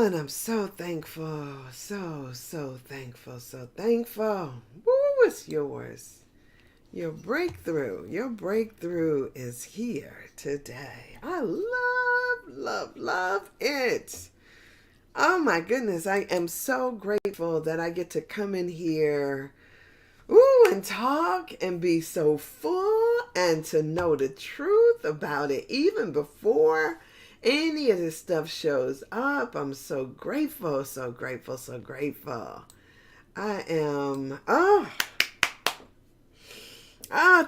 and I'm so thankful. So thankful. So thankful. Woo, it's yours. Your breakthrough. Your breakthrough is here today. I love it. Oh my goodness. I am so grateful that I get to come in here. Ooh, and talk and be so full and to know the truth about it even before any of this stuff shows up. I'm so grateful, so grateful, so grateful. I am,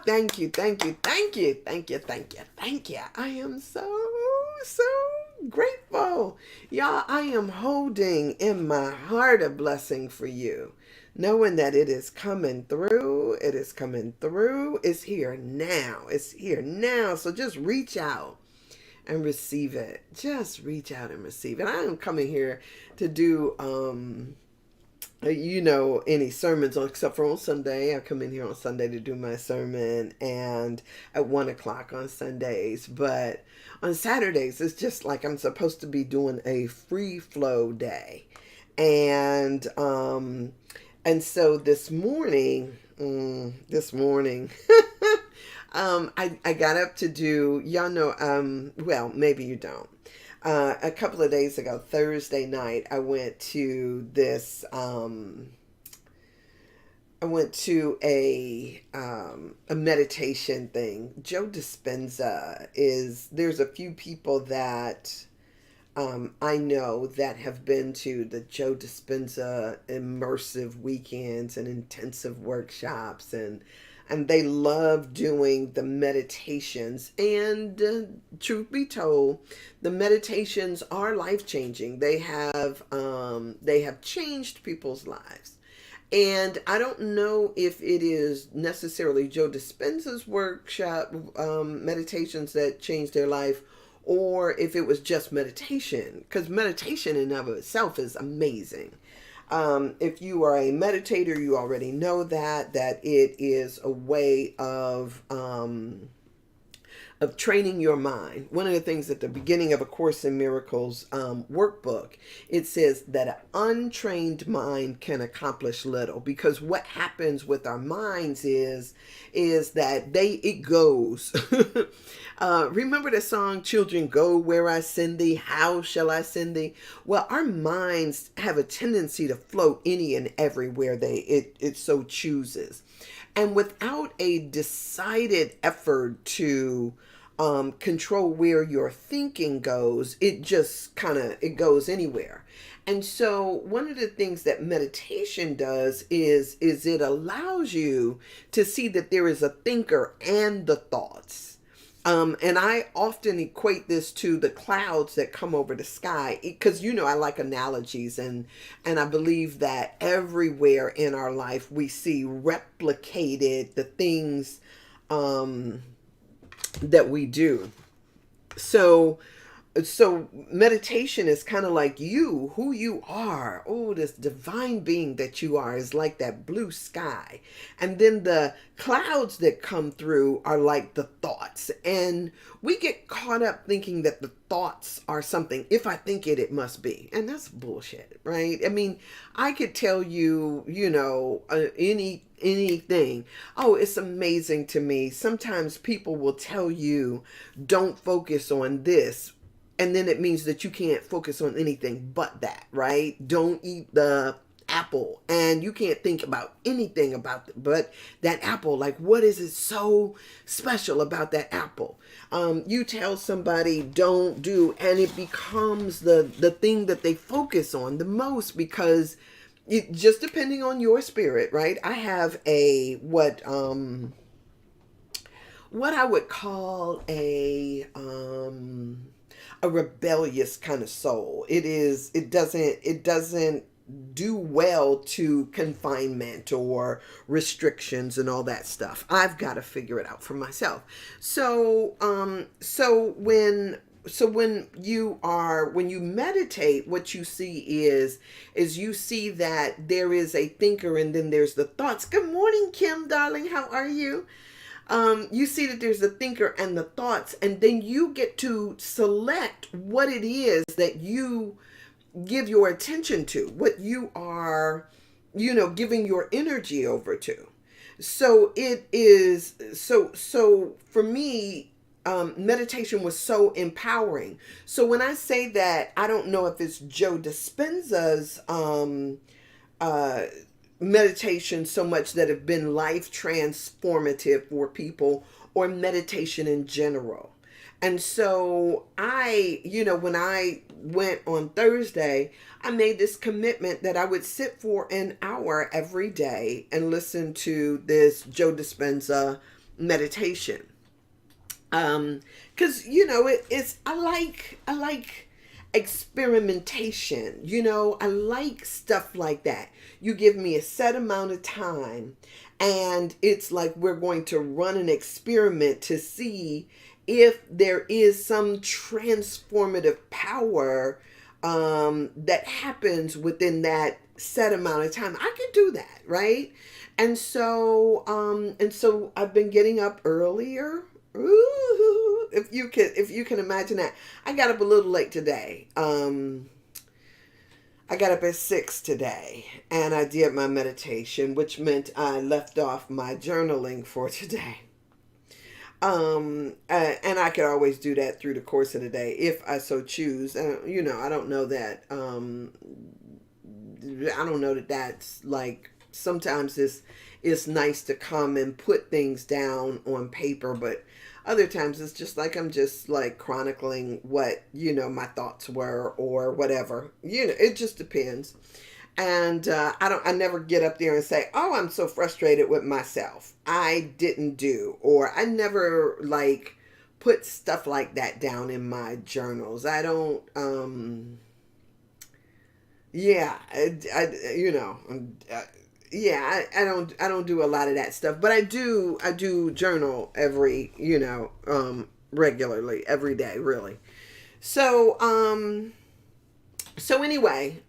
thank you, thank you, thank you, thank you, thank you, thank you. I am so grateful. Y'all, I am holding in my heart a blessing for you. Knowing that it is coming through, it is coming through, it's here now, it's here now. So just reach out and receive it. Just reach out and receive it. I am coming here to do any sermons on, except for on Sunday. I come in here on Sunday to do my sermon, and at 1 o'clock on Sundays. But on Saturdays, it's just like I'm supposed to be doing a free flow day. And so this morning, I got up to do, y'all know, well, maybe you don't. A couple of days ago, Thursday night, I went to a meditation thing. Joe Dispenza there's a few people that I know that have been to the Joe Dispenza immersive weekends and intensive workshops, and they love doing the meditations. And truth be told, the meditations are life changing. They have changed people's lives. And I don't know if it is necessarily Joe Dispenza's workshop meditations that changed their life, or if it was just meditation, because meditation in and of itself is amazing. If you are a meditator, you already know that it is a way of training your mind. One of the things at the beginning of A Course in Miracles workbook, it says that an untrained mind can accomplish little, because what happens with our minds is that it goes. Remember the song, "Children, go where I send thee, how shall I send thee?" Well, our minds have a tendency to float any and everywhere it so chooses. And without a decided effort to control where your thinking goes, it just it goes anywhere. And so one of the things that meditation does is it allows you to see that there is a thinker and the thoughts. And I often equate this to the clouds that come over the sky, because I like analogies, and I believe that everywhere in our life we see replicated the things that we do. So meditation is kind of like who you are. Oh, this divine being that you are is like that blue sky. And then the clouds that come through are like the thoughts. And we get caught up thinking that the thoughts are something. If I think it must be. And that's bullshit, right? I mean, I could tell you, anything. Oh, it's amazing to me. Sometimes people will tell you, don't focus on this. And then it means that you can't focus on anything but that, right? Don't eat the apple, and you can't think about anything about it but that apple. Like, what is it so special about that apple? You tell somebody don't do, and it becomes the thing that they focus on the most, because it just depending on your spirit, right? I have what I would call a rebellious kind of soul. It doesn't do well to confinement or restrictions and all that stuff. I've got to figure it out for myself. So when you meditate, what you see is you see that there is a thinker, and then there's the thoughts. Good morning, Kim, darling. How are you? You see that there's the thinker and the thoughts, and then you get to select what it is that you give your attention to, what you are, giving your energy over to. So it is so for me, meditation was so empowering. So when I say that, I don't know if it's Joe Dispenza's uh, meditation so much that have been life transformative for people, or meditation in general. And so when I went on Thursday, I made this commitment that I would sit for an hour every day and listen to this Joe Dispenza meditation. Because it's I like experimentation. I like stuff like that. You give me a set amount of time, and it's like we're going to run an experiment to see if there is some transformative power that happens within that set amount of time. I can do that, right? And so I've been getting up earlier. Ooh, if you can imagine that. I got up a little late today. I got up at 6 today, and I did my meditation, which meant I left off my journaling for today. And I could always do that through the course of the day if I so choose. I don't know that. I don't know that that's like, sometimes it's nice to come and put things down on paper, but other times it's just like I'm just like chronicling what my thoughts were or whatever. It just depends. And I never get up there and say, "Oh, I'm so frustrated with myself. I didn't do," or I never like put stuff like that down in my journals. I don't. Yeah, I don't do a lot of that stuff, but I do journal regularly every day, really. So anyway,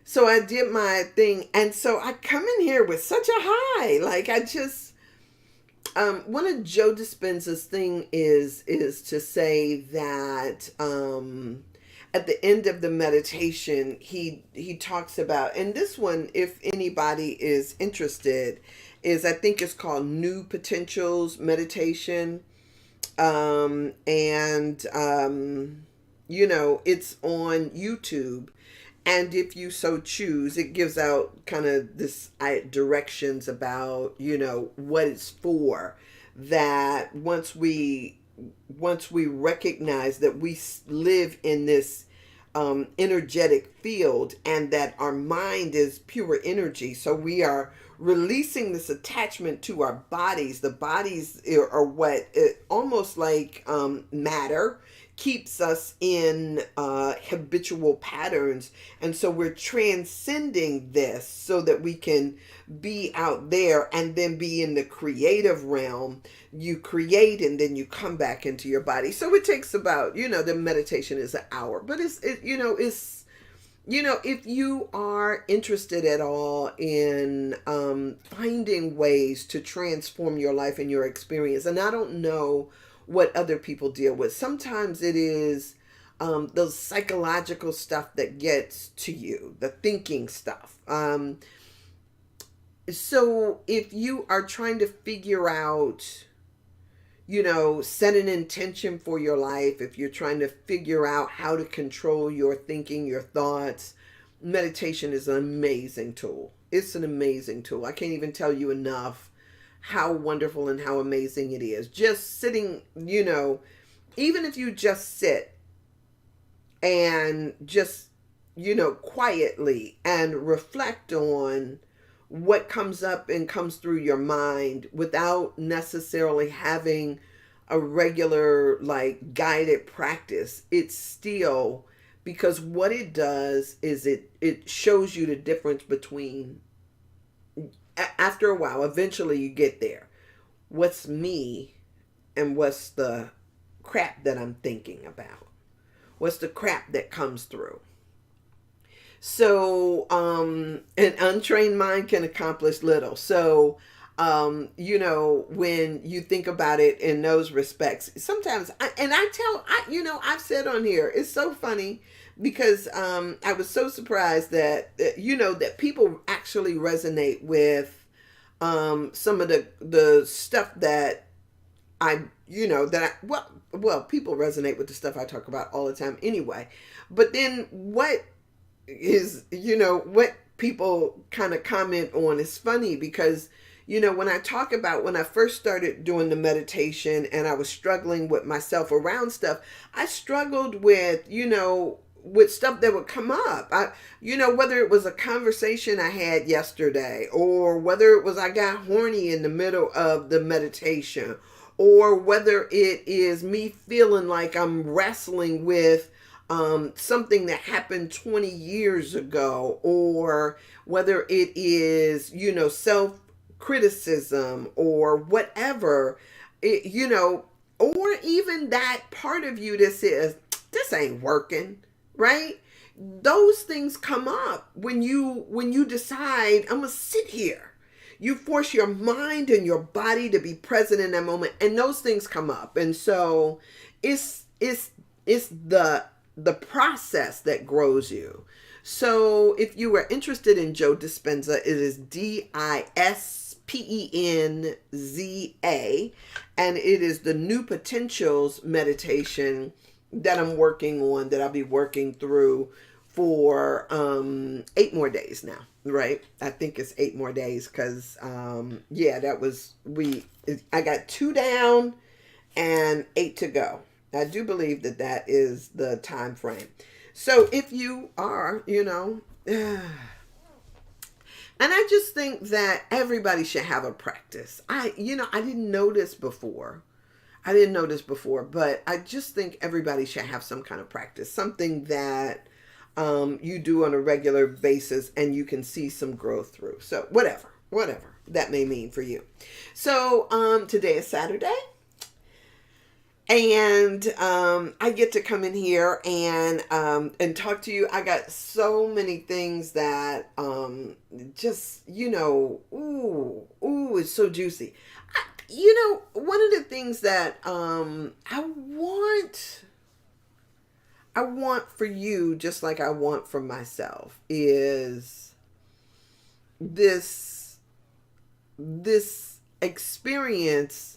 so I did my thing, and so I come in here with such a high. Like, I just, one of Joe Dispenza's thing is to say that at the end of the meditation, he talks about, and this one, if anybody is interested, is, I think it's called New Potentials Meditation. And it's on YouTube. And if you so choose, it gives out kind of this directions about, what it's for. That once we recognize that we live in this energetic field, and that our mind is pure energy, so we are releasing this attachment to our bodies. The bodies are what, almost like matter, keeps us in habitual patterns. And so we're transcending this so that we can be out there and then be in the creative realm. You create, and then you come back into your body. So it takes about, the meditation is an hour, but if you are interested at all in finding ways to transform your life and your experience, and I don't know what other people deal with. Sometimes it is those psychological stuff that gets to you, the thinking stuff. So if you are trying to figure out, set an intention for your life, if you're trying to figure out how to control your thinking, your thoughts, meditation is an amazing tool. It's an amazing tool. I can't even tell you enough how wonderful and how amazing it is. Just sitting, even if you just sit and just, quietly and reflect on what comes up and comes through your mind without necessarily having a regular, like, guided practice. It's still, because what it does is it shows you the difference between, after a while, eventually you get there. What's me and what's the crap that I'm thinking about? What's the crap that comes through? So, an untrained mind can accomplish little. So, when you think about it in those respects, sometimes, I've said on here, it's so funny because I was so surprised that people actually resonate with some of the stuff that people resonate with the stuff I talk about all the time anyway. But then what people kind of comment on is funny because, when I talk about when I first started doing the meditation and I was struggling with myself around stuff, I struggled with stuff that would come up. Whether it was a conversation I had yesterday, or whether it was I got horny in the middle of the meditation, or whether it is me feeling like I'm wrestling with something that happened 20 years ago, or whether it is, self-criticism or whatever, or even that part of you that says, this ain't working, right? Those things come up when you decide, I'm gonna sit here. You force your mind and your body to be present in that moment, and those things come up. And so it's the process that grows you. So if you are interested in Joe Dispenza, it is Dispenza, and it is the New Potentials meditation that I'm working on, that I'll be working through for 8 more days now, right? I think it's 8 more days because I got 2 down and 8 to go. I do believe that is the time frame. So if you are, and I just think that everybody should have a practice. I didn't know this before. But I just think everybody should have some kind of practice, something that you do on a regular basis and you can see some growth through. So whatever that may mean for you. So today is Saturday. And I get to come in here and talk to you. I got so many things that it's so juicy. One of the things that I want for you, just like I want for myself, is this experience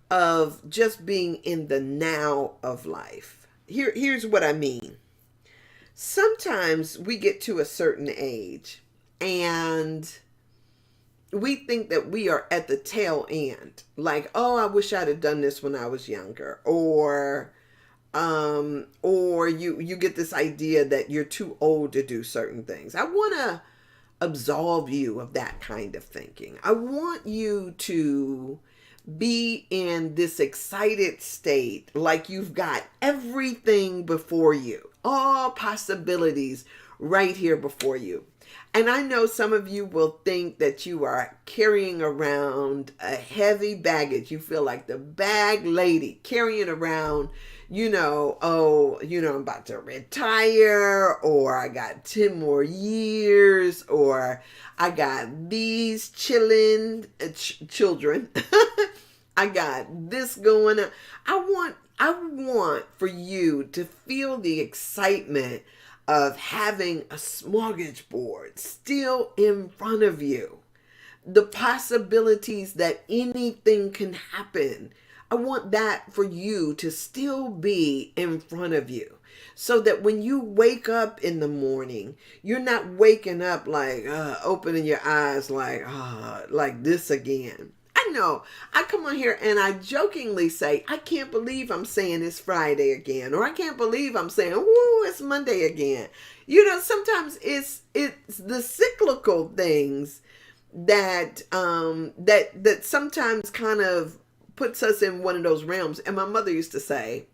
of just being in the now of life. Here's what I mean. Sometimes we get to a certain age and we think that we are at the tail end. Like, oh, I wish I'd have done this when I was younger. Or you get this idea that you're too old to do certain things. I want to absolve you of that kind of thinking. I want you to be in this excited state, like you've got everything before you, all possibilities right here before you. And I know some of you will think that you are carrying around a heavy baggage. You feel like the bag lady carrying around, I'm about to retire, or I got 10 more years, or I got these children. I got this going on. I want for you to feel the excitement of having a smorgasbord still in front of you. The possibilities that anything can happen. I want that for you to still be in front of you. So that when you wake up in the morning, you're not waking up like, opening your eyes like this again. I know, I come on here and I jokingly say, I can't believe I'm saying it's Friday again. Or I can't believe I'm saying, ooh, it's Monday again. Sometimes it's the cyclical things that sometimes kind of puts us in one of those realms. And my mother used to say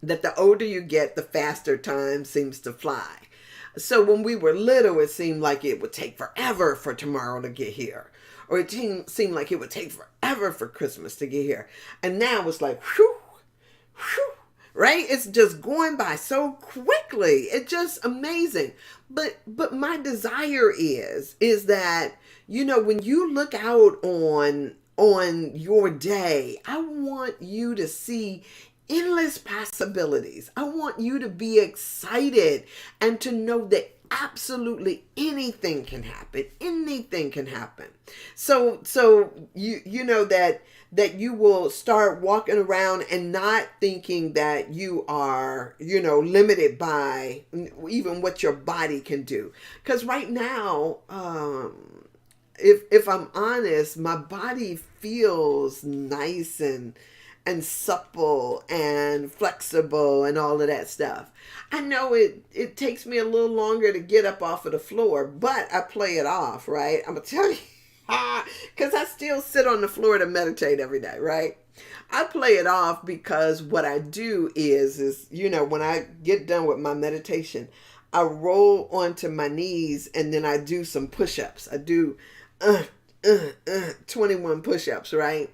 that the older you get, the faster time seems to fly. So when we were little, it seemed like it would take forever for tomorrow to get here. Or it seemed like it would take forever for Christmas to get here. And now it's like, whew, right? It's just going by so quickly. It's just amazing. But my desire is that, when you look out on your day, I want you to see endless possibilities. I want you to be excited and to know that absolutely anything can happen. Anything can happen. So you know that you will start walking around and not thinking that you are, limited by even what your body can do. Because right now, if I'm honest, my body feels nice and supple and flexible and all of that stuff. I know it takes me a little longer to get up off of the floor, but I play it off, right? I'm gonna tell you, because I still sit on the floor to meditate every day, right? I play it off because what I do is when I get done with my meditation, I roll onto my knees and then I do some push-ups. I do 21 push-ups, right?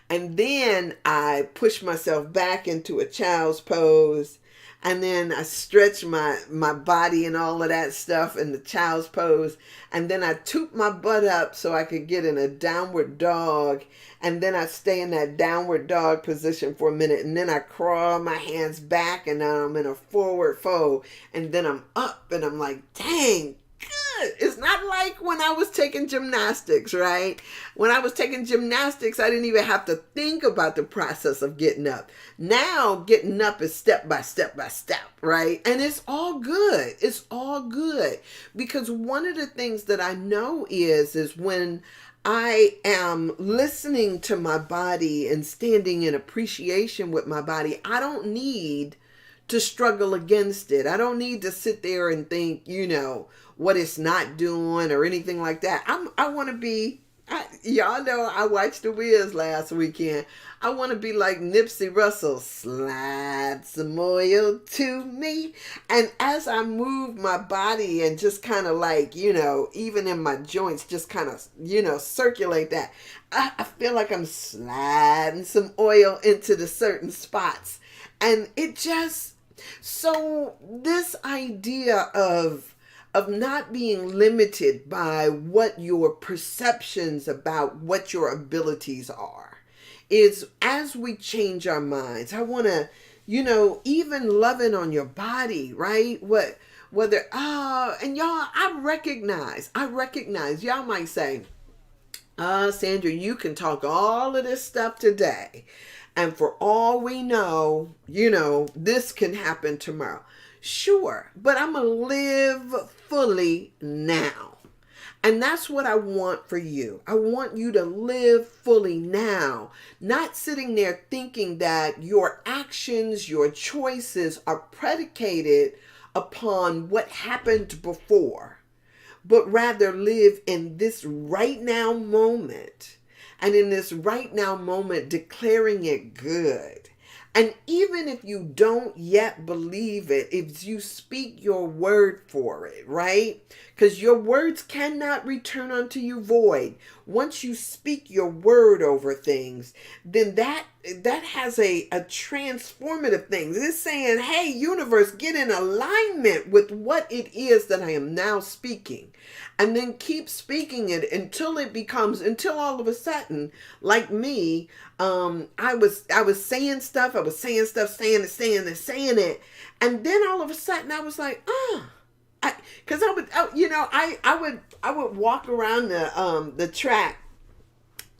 And then I push myself back into a child's pose. And then I stretch my body and all of that stuff in the child's pose. And then I toot my butt up so I could get in a downward dog. And then I stay in that downward dog position for a minute. And then I crawl my hands back and then I'm in a forward fold. And then I'm up and I'm like, dang, good. It's not like when I was taking gymnastics, right? When I was taking gymnastics, I didn't even have to think about the process of getting up. Now, getting up is step by step by step, right? And it's all good. It's all good. Because one of the things that I know is when I am listening to my body and standing in appreciation with my body, I don't need to struggle against it. I don't need to sit there and think, what it's not doing or anything like that. I want to be, y'all know I watched The Wiz last weekend. I want to be like Nipsey Russell, slide some oil to me. And as I move my body and just kind of like, even in my joints, just kind of, circulate that, I feel like I'm sliding some oil into the certain spots. And it just, so this idea of not being limited by what your perceptions about what your abilities are is, as we change our minds. I want to, even loving on your body, right? And y'all, I recognize, y'all might say, Sandra, you can talk all of this stuff today. And for all we know, this can happen tomorrow. Sure, but I'm going to live fully now. And that's what I want for you. I want you to live fully now, not sitting there thinking that your actions, your choices are predicated upon what happened before, but rather live in this right now moment. And in this right now moment, declaring it good. And even if you don't yet believe it, if you speak your word for it, right? Because your words cannot return unto you void. Once you speak your word over things, then that has a transformative thing. It's saying, hey, universe, get in alignment with what it is that I am now speaking. And then keep speaking it until all of a sudden, like me, I was saying stuff, saying it. And then all of a sudden I was like, because I would walk around the track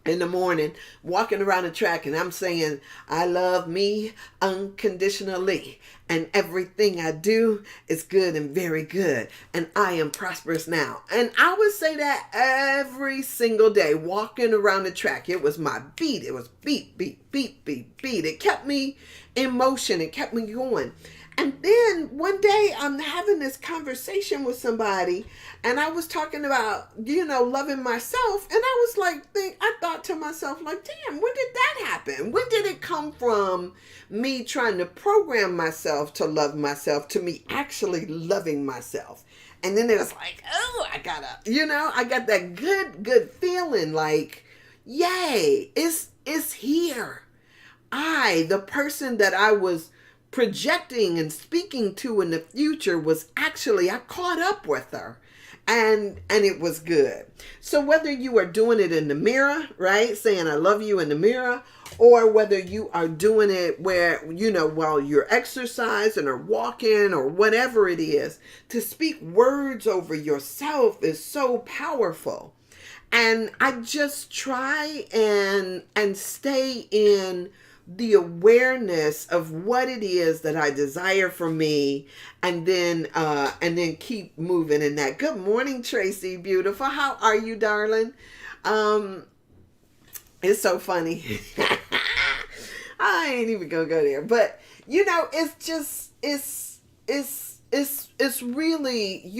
in the morning, walking around the track, and I'm saying, I love me unconditionally, and everything I do is good and very good, and I am prosperous now. And I would say that every single day, walking around the track. It was my beat. It was beat, beat, beat, beat, beat. It kept me in motion. It kept me going. And then one day I'm having this conversation with somebody, and I was talking about, loving myself. And I was like, I thought to myself, like, damn, when did that happen? When did it come from me trying to program myself to love myself to me actually loving myself? And then it was like, oh, I got that good feeling like, yay, it's here. the person that I was projecting and speaking to in the future, was actually, I caught up with her. And it was good. So whether you are doing it in the mirror, right, saying I love you in the mirror, or whether you are doing it where, while you're exercising or walking or whatever it is, to speak words over yourself is so powerful. And I just try and stay in the awareness of what it is that I desire for me, and then keep moving in that. Good morning, Tracy, beautiful. How are you, darling? It's so funny. I ain't even gonna go there, but it's really,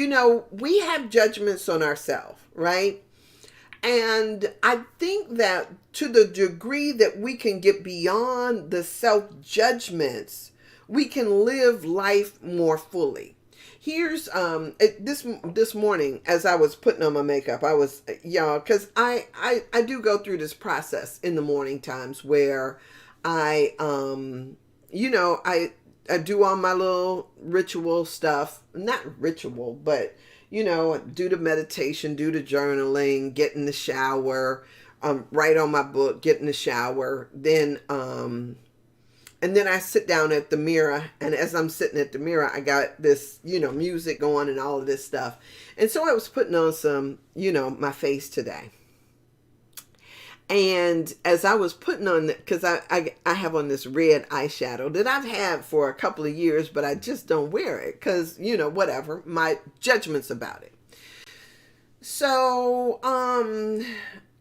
we have judgments on ourselves, right? And I think that to the degree that we can get beyond the self-judgments, we can live life more fully. Here's this morning, as I was putting on my makeup, I was, y'all, because I do go through this process in the morning times where I I do all my little ritual stuff, not ritual, but do the meditation, do the journaling, get in the shower, write on my book, get in the shower, then and then I sit down at the mirror, and as I'm sitting at the mirror, I got this, music going and all of this stuff. And so I was putting on some, my face today. And as I was putting on, because I have on this red eyeshadow that I've had for a couple of years, but I just don't wear it because, whatever, my judgments about it. So,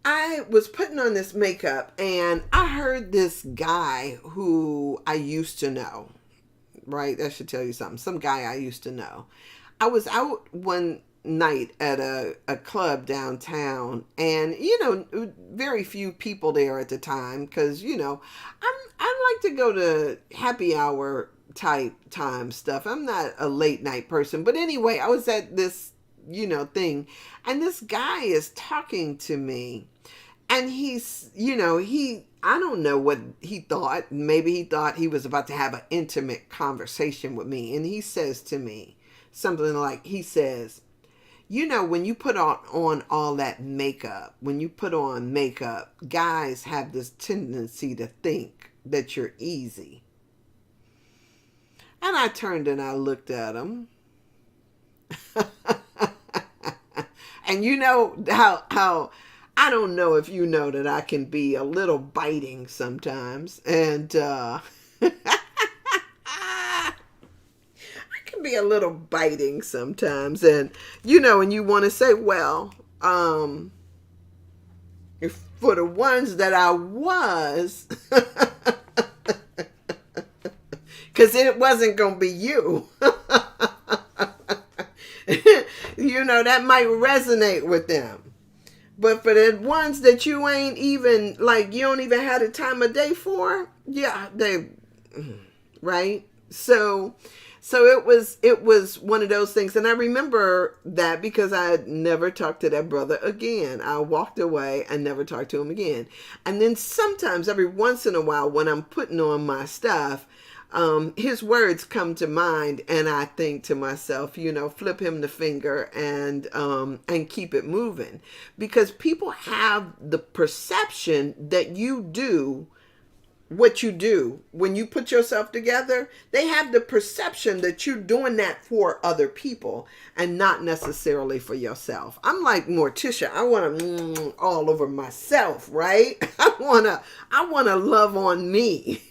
I was putting on this makeup, and I heard this guy who I used to know, right? That should tell you something. Some guy I used to know. I was out one night at a club downtown, and very few people there at the time, because I like to go to happy hour type time stuff. I'm not a late night person, but anyway, I was at this thing, and this guy is talking to me, and he's I don't know what he thought. Maybe he thought he was about to have an intimate conversation with me, and he says to me something like, he says, when you put on all that makeup, when you put on makeup, guys have this tendency to think that you're easy. And I turned and I looked at him. And how I don't know if you know that I can be a little biting sometimes. And be a little biting sometimes, and and you want to say, well, for the ones that I was, because it wasn't gonna be you. That might resonate with them, but for the ones that you ain't even, like, you don't even have the time of day for, yeah, they, right? So it was one of those things. And I remember that because I had never talked to that brother again. I walked away and never talked to him again. And then sometimes, every once in a while, when I'm putting on my stuff, his words come to mind, and I think to myself, flip him the finger and keep it moving. Because people have the perception that you do what you do when you put yourself together. They have the perception that you're doing that for other people and not necessarily for yourself. I'm like Morticia. I want to all over myself, right? I want to love on me.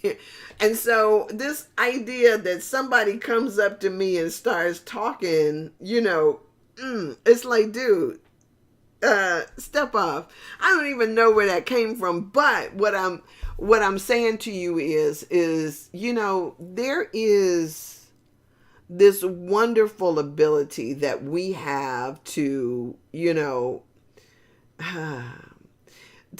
And so this idea that somebody comes up to me and starts talking, it's like, dude, step off. I don't even know where that came from, but what I'm saying to you is, there is this wonderful ability that we have to, to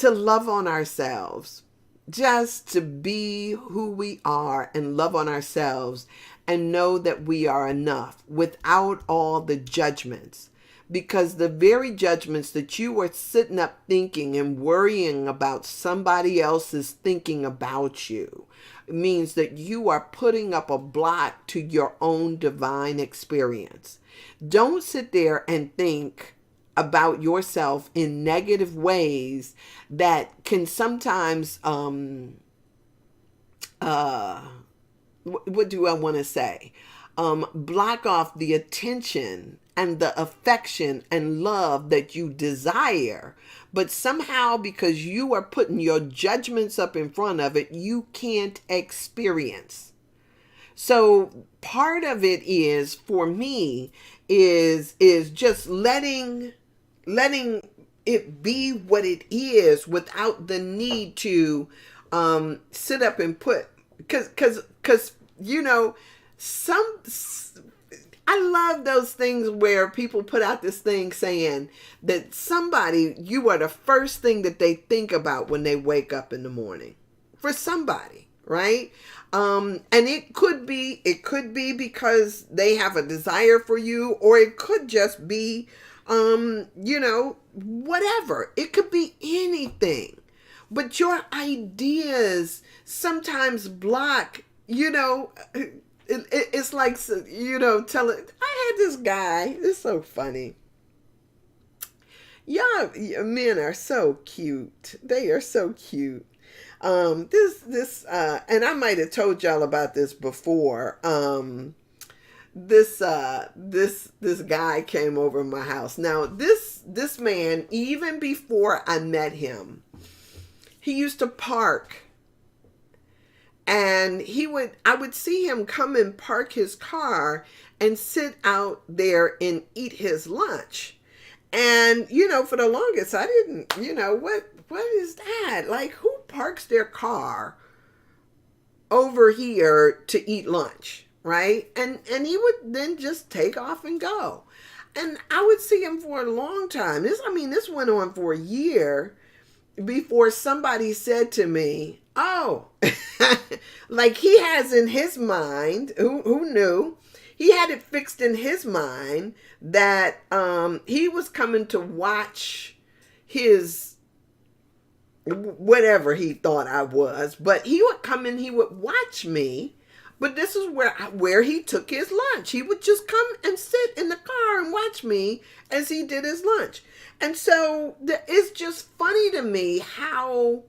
love on ourselves, just to be who we are and love on ourselves and know that we are enough without all the judgments. because the very judgments that you are sitting up thinking and worrying about somebody else is thinking about you means that you are putting up a block to your own divine experience. Don't sit there and think about yourself in negative ways that can sometimes what do I want to say? Block off the attention and the affection and love that you desire. But somehow, because you are putting your judgments up in front of it, you can't experience. So part of it is, for me, is just letting it be what it is without the need to sit up and put, because you know, some I love those things where people put out this thing saying that somebody, you are the first thing that they think about when they wake up in the morning. For somebody, right? And it could be because they have a desire for you, or it could just be whatever. It could be anything. But your ideas sometimes block, it's like, telling, I had this guy, it's so funny. Yeah, men are so cute. They are so cute. And I might have told y'all about this before. This guy came over my house. Now, this man, even before I met him, he used to park, and I would see him come and park his car and sit out there and eat his lunch. And, for the longest, I didn't, what is that? Like, who parks their car over here to eat lunch, right? And he would then just take off and go. And I would see him for a long time. This went on for a year before somebody said to me, oh, like he has in his mind, who knew? He had it fixed in his mind that he was coming to watch his, whatever he thought I was, but he would come and he would watch me. But this is where he took his lunch. He would just come and sit in the car and watch me as he did his lunch. And so it's just funny to me how,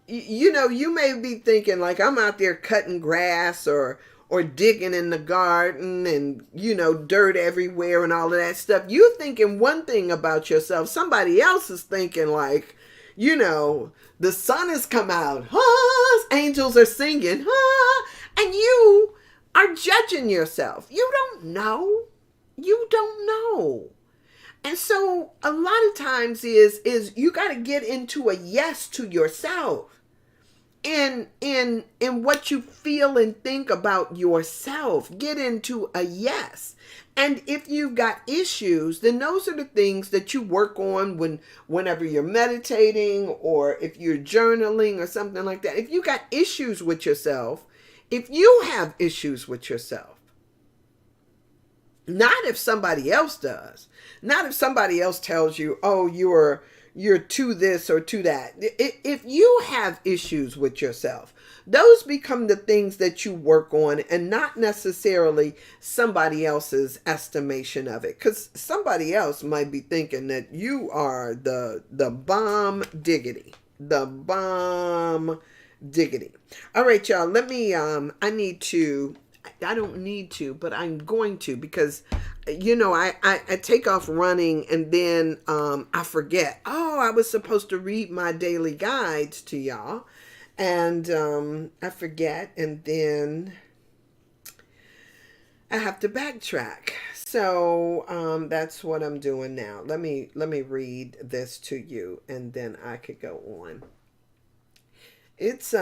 you may be thinking like I'm out there cutting grass or digging in the garden and, dirt everywhere and all of that stuff. You thinking one thing about yourself. Somebody else is thinking like, the sun has come out. Angels are singing. And you are judging yourself. You don't know. You don't know. And so a lot of times is you got to get into a yes to yourself. In what you feel and think about yourself, get into a yes. And if you've got issues, then those are the things that you work on whenever you're meditating, or if you're journaling or something like that. If you got issues with yourself, if you have issues with yourself, not if somebody else does, not if somebody else tells you, oh, you're to this or to that. If you have issues with yourself, those become the things that you work on, and not necessarily somebody else's estimation of it. Because somebody else might be thinking that you are the bomb diggity. The bomb diggity. All right, y'all. Let me, I don't need to, but I'm going to, because I take off running and then I forget. Oh, I was supposed to read my daily guides to y'all, and I forget, and then I have to backtrack. So that's what I'm doing now. Let me read this to you, and then I could go on. It's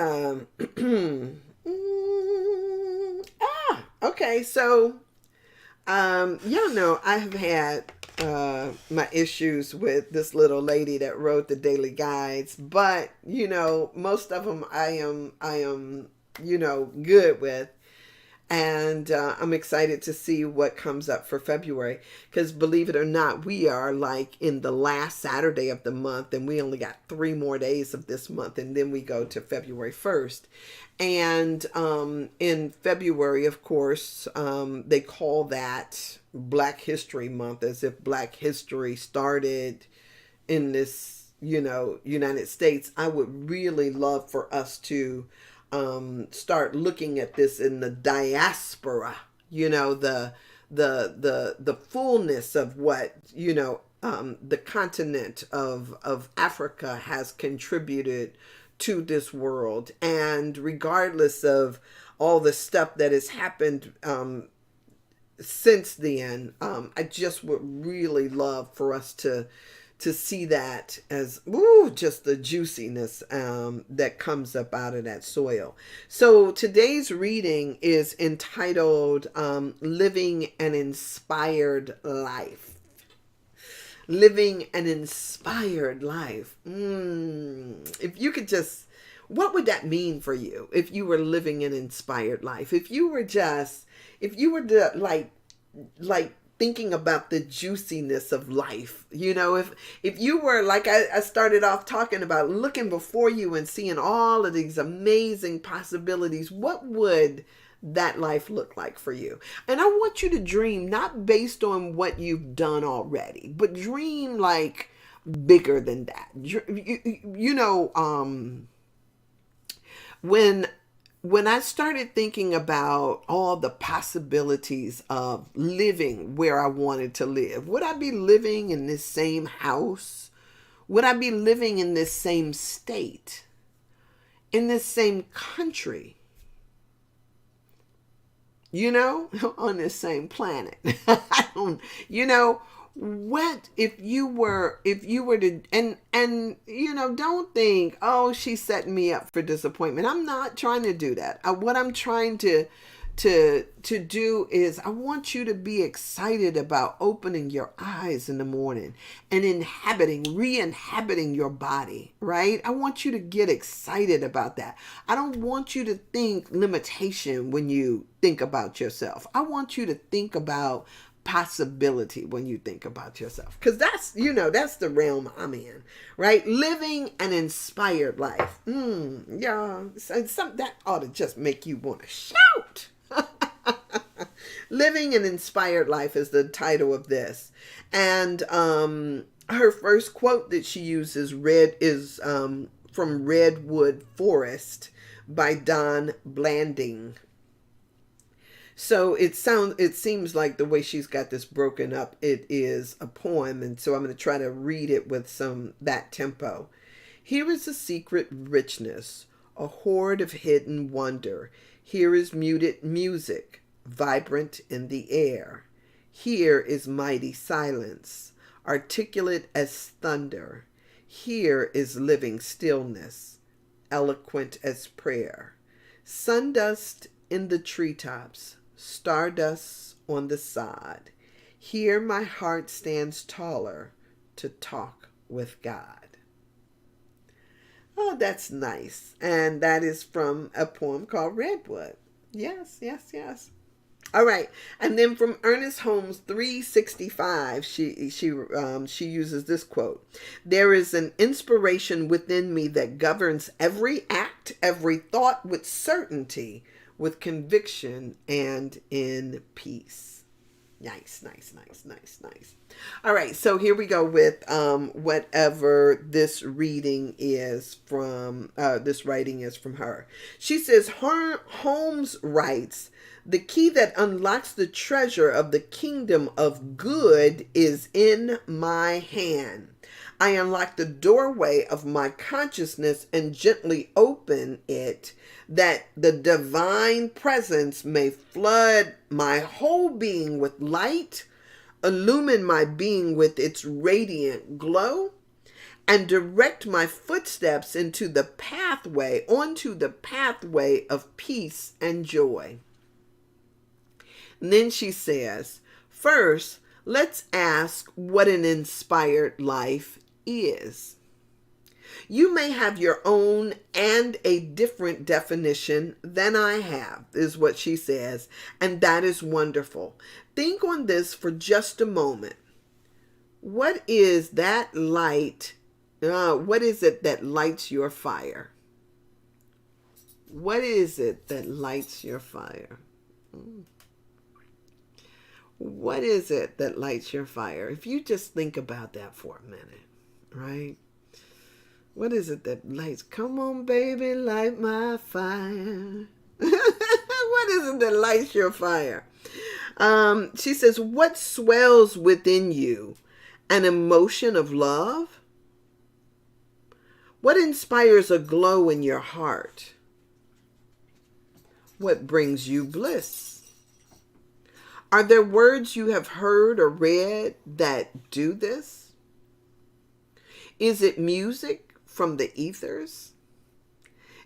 okay, so y'all know I have had my issues with this little lady that wrote the daily guides, but most of them I am good with. And I'm excited to see what comes up for February, because believe it or not, we are like in the last Saturday of the month, and we only got 3 more days of this month, and then we go to February 1st. And in February, of course, they call that Black History Month, as if Black history started in this, United States. I would really love for us to start looking at this in the diaspora, the fullness of what, the continent of Africa has contributed to this world. And regardless of all the stuff that has happened since then, I just would really love for us to see that as just the juiciness that comes up out of that soil. So today's reading is entitled Living an Inspired Life. Living an inspired life. If you could just, what would that mean for you if you were living an inspired life? If you were to like thinking about the juiciness of life, if you were like I started off talking about, looking before you and seeing all of these amazing possibilities, what would that life look like for you? And I want you to dream not based on what you've done already, but dream like bigger than that. When I started thinking about all the possibilities of living where I wanted to live, would I be living in this same house? Would I be living in this same state? In this same country? On this same planet? I don't, what if you were to, and don't think, oh, she's setting me up for disappointment. I'm not trying to do that. What I'm trying to do is, I want you to be excited about opening your eyes in the morning and re-inhabiting your body, right? I want you to get excited about that. I don't want you to think limitation when you think about yourself. I want you to think about possibility when you think about yourself, because that's the realm I'm in, right? Living an inspired life. Yeah, some that ought to just make you want to shout. Living an Inspired Life is the title of this. And her first quote that she uses is from Redwood Forest by Don Blanding. So it seems like the way she's got this broken up, it is a poem, and so I'm going to try to read it with that tempo. Here is a secret richness, a hoard of hidden wonder. Here is muted music, vibrant in the air. Here is mighty silence, articulate as thunder. Here is living stillness, eloquent as prayer. Sundust in the treetops, stardust on the sod. Here my heart stands taller to talk with God. Oh, that's nice. And that is from a poem called Redwood. Yes, yes, yes. All right. And then from Ernest Holmes 365, she uses this quote. There is an inspiration within me that governs every act, every thought with certainty, with conviction, and in peace. Nice, nice, nice, nice, nice. All right, so here we go with whatever this reading is from, this writing is from her. She says, Holmes writes, the key that unlocks the treasure of the kingdom of good is in my hand. I unlock the doorway of my consciousness and gently open it, that the divine presence may flood my whole being with light, illumine my being with its radiant glow, and direct my footsteps onto the pathway of peace and joy. And then she says, first, let's ask what an inspired life is. You may have your own and a different definition than I have, is what she says, and that is wonderful. Think on this for just a moment. What is that light? What is it that lights your fire? What is it that lights your fire? What is it that lights your fire? If you just think about that for a minute, right? What is it that lights? Come on, baby, light my fire. What is it that lights your fire? She says, what swells within you? An emotion of love? What inspires a glow in your heart? What brings you bliss? Are there words you have heard or read that do this? Is it music from the ethers?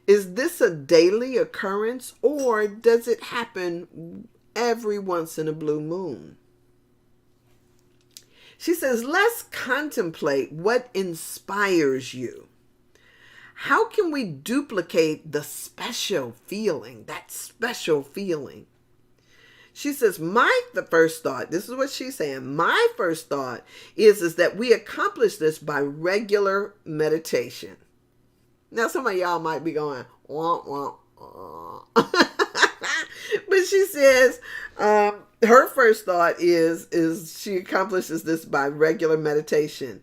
Is this a daily occurrence, or does it happen every once in a blue moon? She says, let's contemplate what inspires you. How can we duplicate the special feeling, that special feeling? She says, the first thought, this is what she's saying, my first thought is that we accomplish this by regular meditation. Now, some of y'all might be going, wah, wah, wah. But she says, her first thought is she accomplishes this by regular meditation.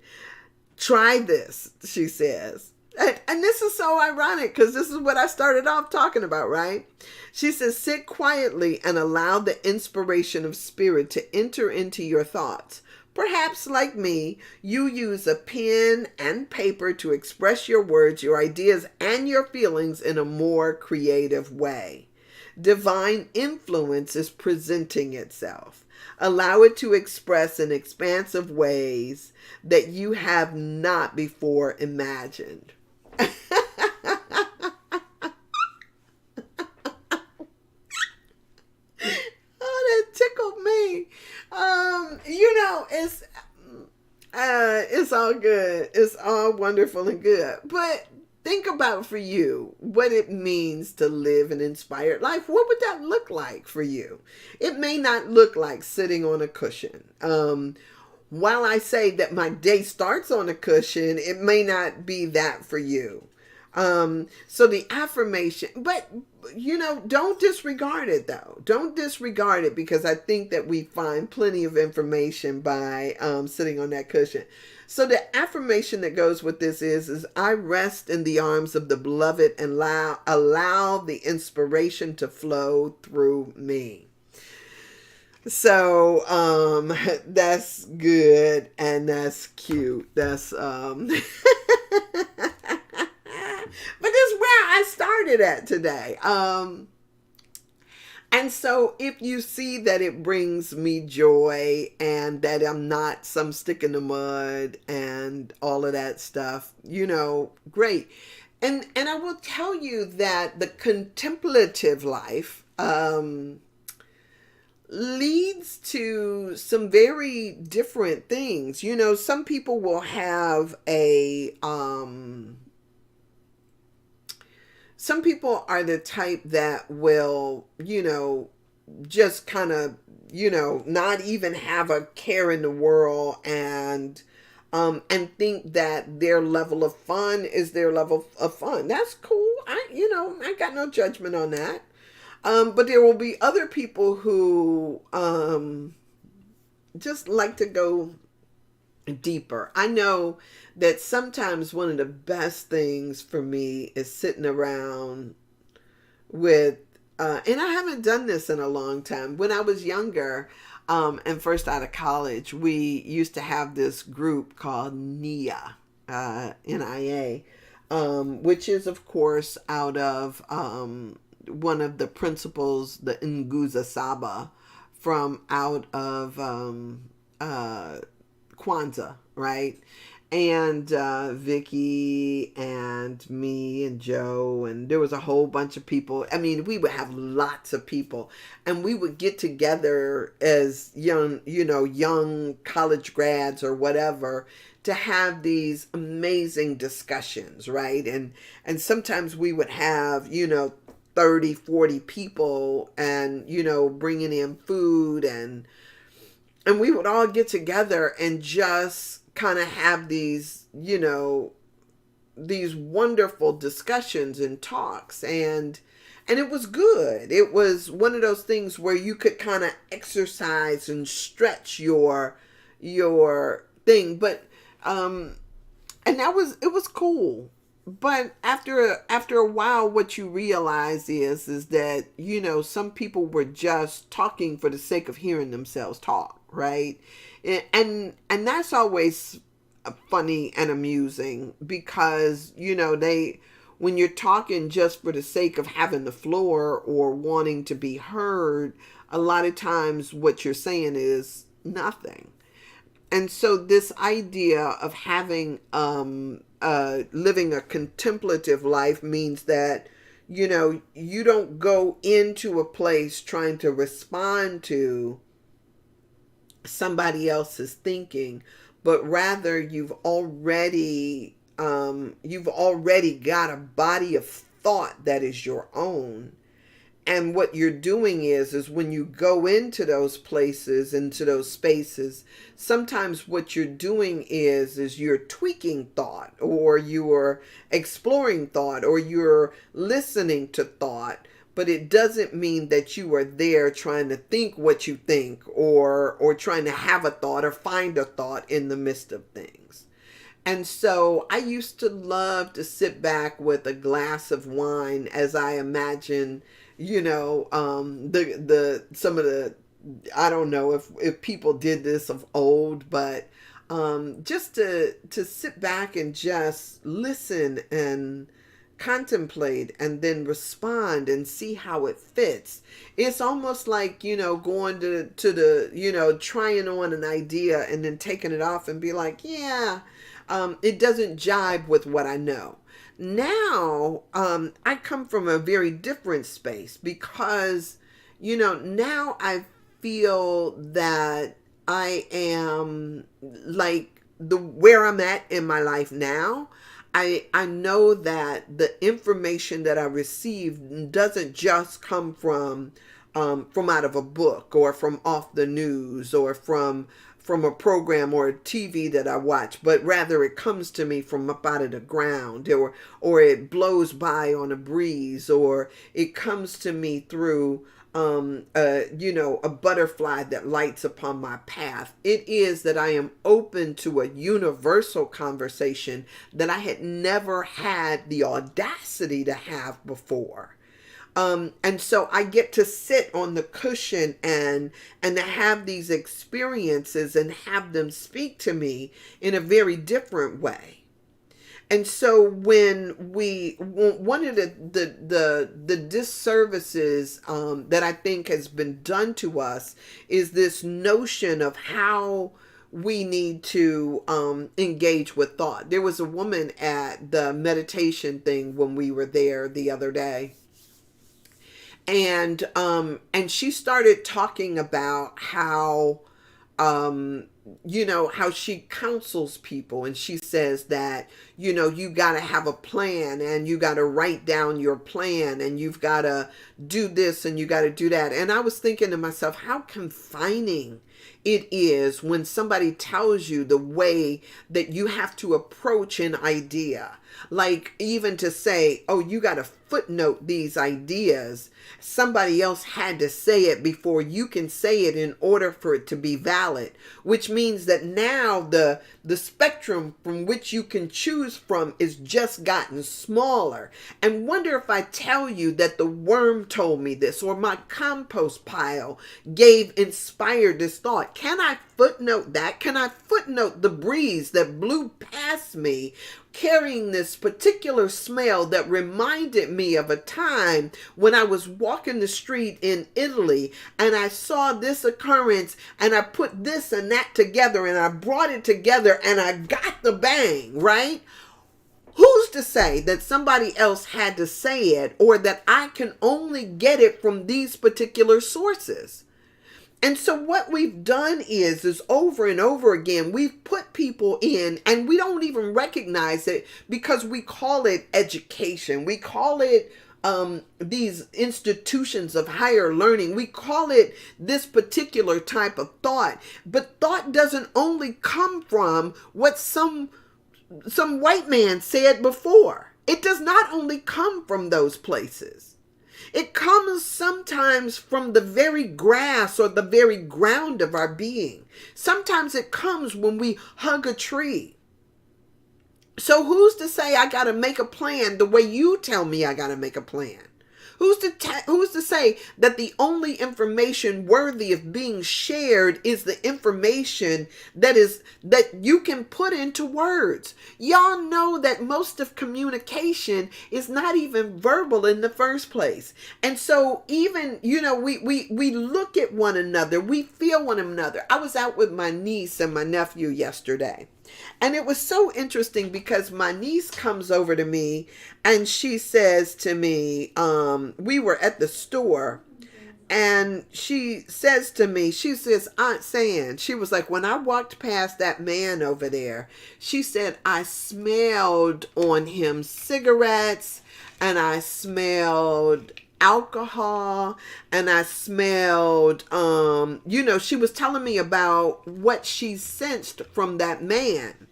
Try this, she says. And this is so ironic because this is what I started off talking about, right? She says, sit quietly and allow the inspiration of spirit to enter into your thoughts. Perhaps, like me, you use a pen and paper to express your words, your ideas, and your feelings in a more creative way. Divine influence is presenting itself. Allow it to express in expansive ways that you have not before imagined. Tickled me. It's all good. It's all wonderful and good. But think about for you what it means to live an inspired life. What would that look like for you? It may not look like sitting on a cushion. While I say that my day starts on a cushion, it may not be that for you. So the affirmation, but don't disregard it though. Don't disregard it, because I think that we find plenty of information by sitting on that cushion. So the affirmation that goes with this is I rest in the arms of the beloved and allow the inspiration to flow through me. So that's good and that's cute. That's but this is where I started at today. And so if you see that it brings me joy and that I'm not some stick in the mud and all of that stuff, great. And I will tell you that the contemplative life leads to some very different things. Some people will have some people are the type that will, just kind of, not even have a care in the world and think that their level of fun is their level of fun. That's cool. I got no judgment on that. But there will be other people who just like to go deeper. I know that sometimes one of the best things for me is sitting around with, and I haven't done this in a long time. When I was younger and first out of college, we used to have this group called NIA, NIA, which is, of course, out of one of the principles, the Nguza Saba, from out of Kwanzaa, right? and Vicky and me and Joe, and there was a whole bunch of people. I mean, we would have lots of people, and we would get together as young college grads or whatever, to have these amazing discussions, right? And sometimes we would have 30, 40 people, and bringing in food, and we would all get together and just kind of have these wonderful discussions and talks, and it was good. It was one of those things where you could kind of exercise and stretch your thing, but and it was cool. But after a while, what you realize is that some people were just talking for the sake of hearing themselves talk, right? And that's always funny and amusing, because they, when you're talking just for the sake of having the floor or wanting to be heard, a lot of times what you're saying is nothing. And so this idea of having living a contemplative life means that you don't go into a place trying to respond to somebody else's thinking, but rather you've already got a body of thought that is your own. And what you're doing is when you go into those places, into those spaces, sometimes what you're doing is you're tweaking thought, or you're exploring thought, or you're listening to thought. But it doesn't mean that you are there trying to think what you think, or trying to have a thought or find a thought in the midst of things. And so I used to love to sit back with a glass of wine as I imagine, the some of the, I don't know if people did this of old, but just to sit back and just listen and contemplate, and then respond and see how it fits. It's almost like going to the trying on an idea and then taking it off and be like, yeah, it doesn't jibe with what I know. Now I come from a very different space, because now I feel that I am like the where I'm at in my life now. I know that the information that I receive doesn't just come from out of a book, or from off the news, or from a program or a TV that I watch, but rather it comes to me from up out of the ground, or it blows by on a breeze, or it comes to me through a butterfly that lights upon my path. It is that I am open to a universal conversation that I had never had the audacity to have before. And so I get to sit on the cushion and to have these experiences and have them speak to me in a very different way. And so one of the disservices that I think has been done to us is this notion of how we need to engage with thought. There was a woman at the meditation thing when we were there the other day, and she started talking about how how she counsels people, and she says that you got to have a plan, and you got to write down your plan, and you've got to do this, and you got to do that. And I was thinking to myself, how confining it is when somebody tells you the way that you have to approach an idea. Like, even to say, oh, you got to footnote these ideas. Somebody else had to say it before you can say it in order for it to be valid, which means that now the spectrum from which you can choose from is just gotten smaller. And wonder if I tell you that the worm told me this, or my compost pile inspired this thought. Can I footnote that? Can I footnote the breeze that blew past me, carrying this particular smell that reminded me of a time when I was walking the street in Italy and I saw this occurrence, and I put this and that together and I brought it together and I got the bang, right? Who's to say that somebody else had to say it, or that I can only get it from these particular sources? And so what we've done is over and over again, we've put people in and we don't even recognize it because we call it education. We call it these institutions of higher learning. We call it this particular type of thought. But thought doesn't only come from what some white man said before. It does not only come from those places. It comes sometimes from the very grass or the very ground of our being. Sometimes it comes when we hug a tree. So who's to say I got to make a plan the way you tell me I got to make a plan? Who's to say that the only information worthy of being shared is the information that you can put into words? Y'all know that most of communication is not even verbal in the first place. And so even, we look at one another, we feel one another. I was out with my niece and my nephew yesterday. And it was so interesting because my niece comes over to me and she says to me, we were at the store and she says to me, she says, Aunt San, she was like, when I walked past that man over there, she said, I smelled on him cigarettes and I smelled alcohol and I smelled, she was telling me about what she sensed from that man.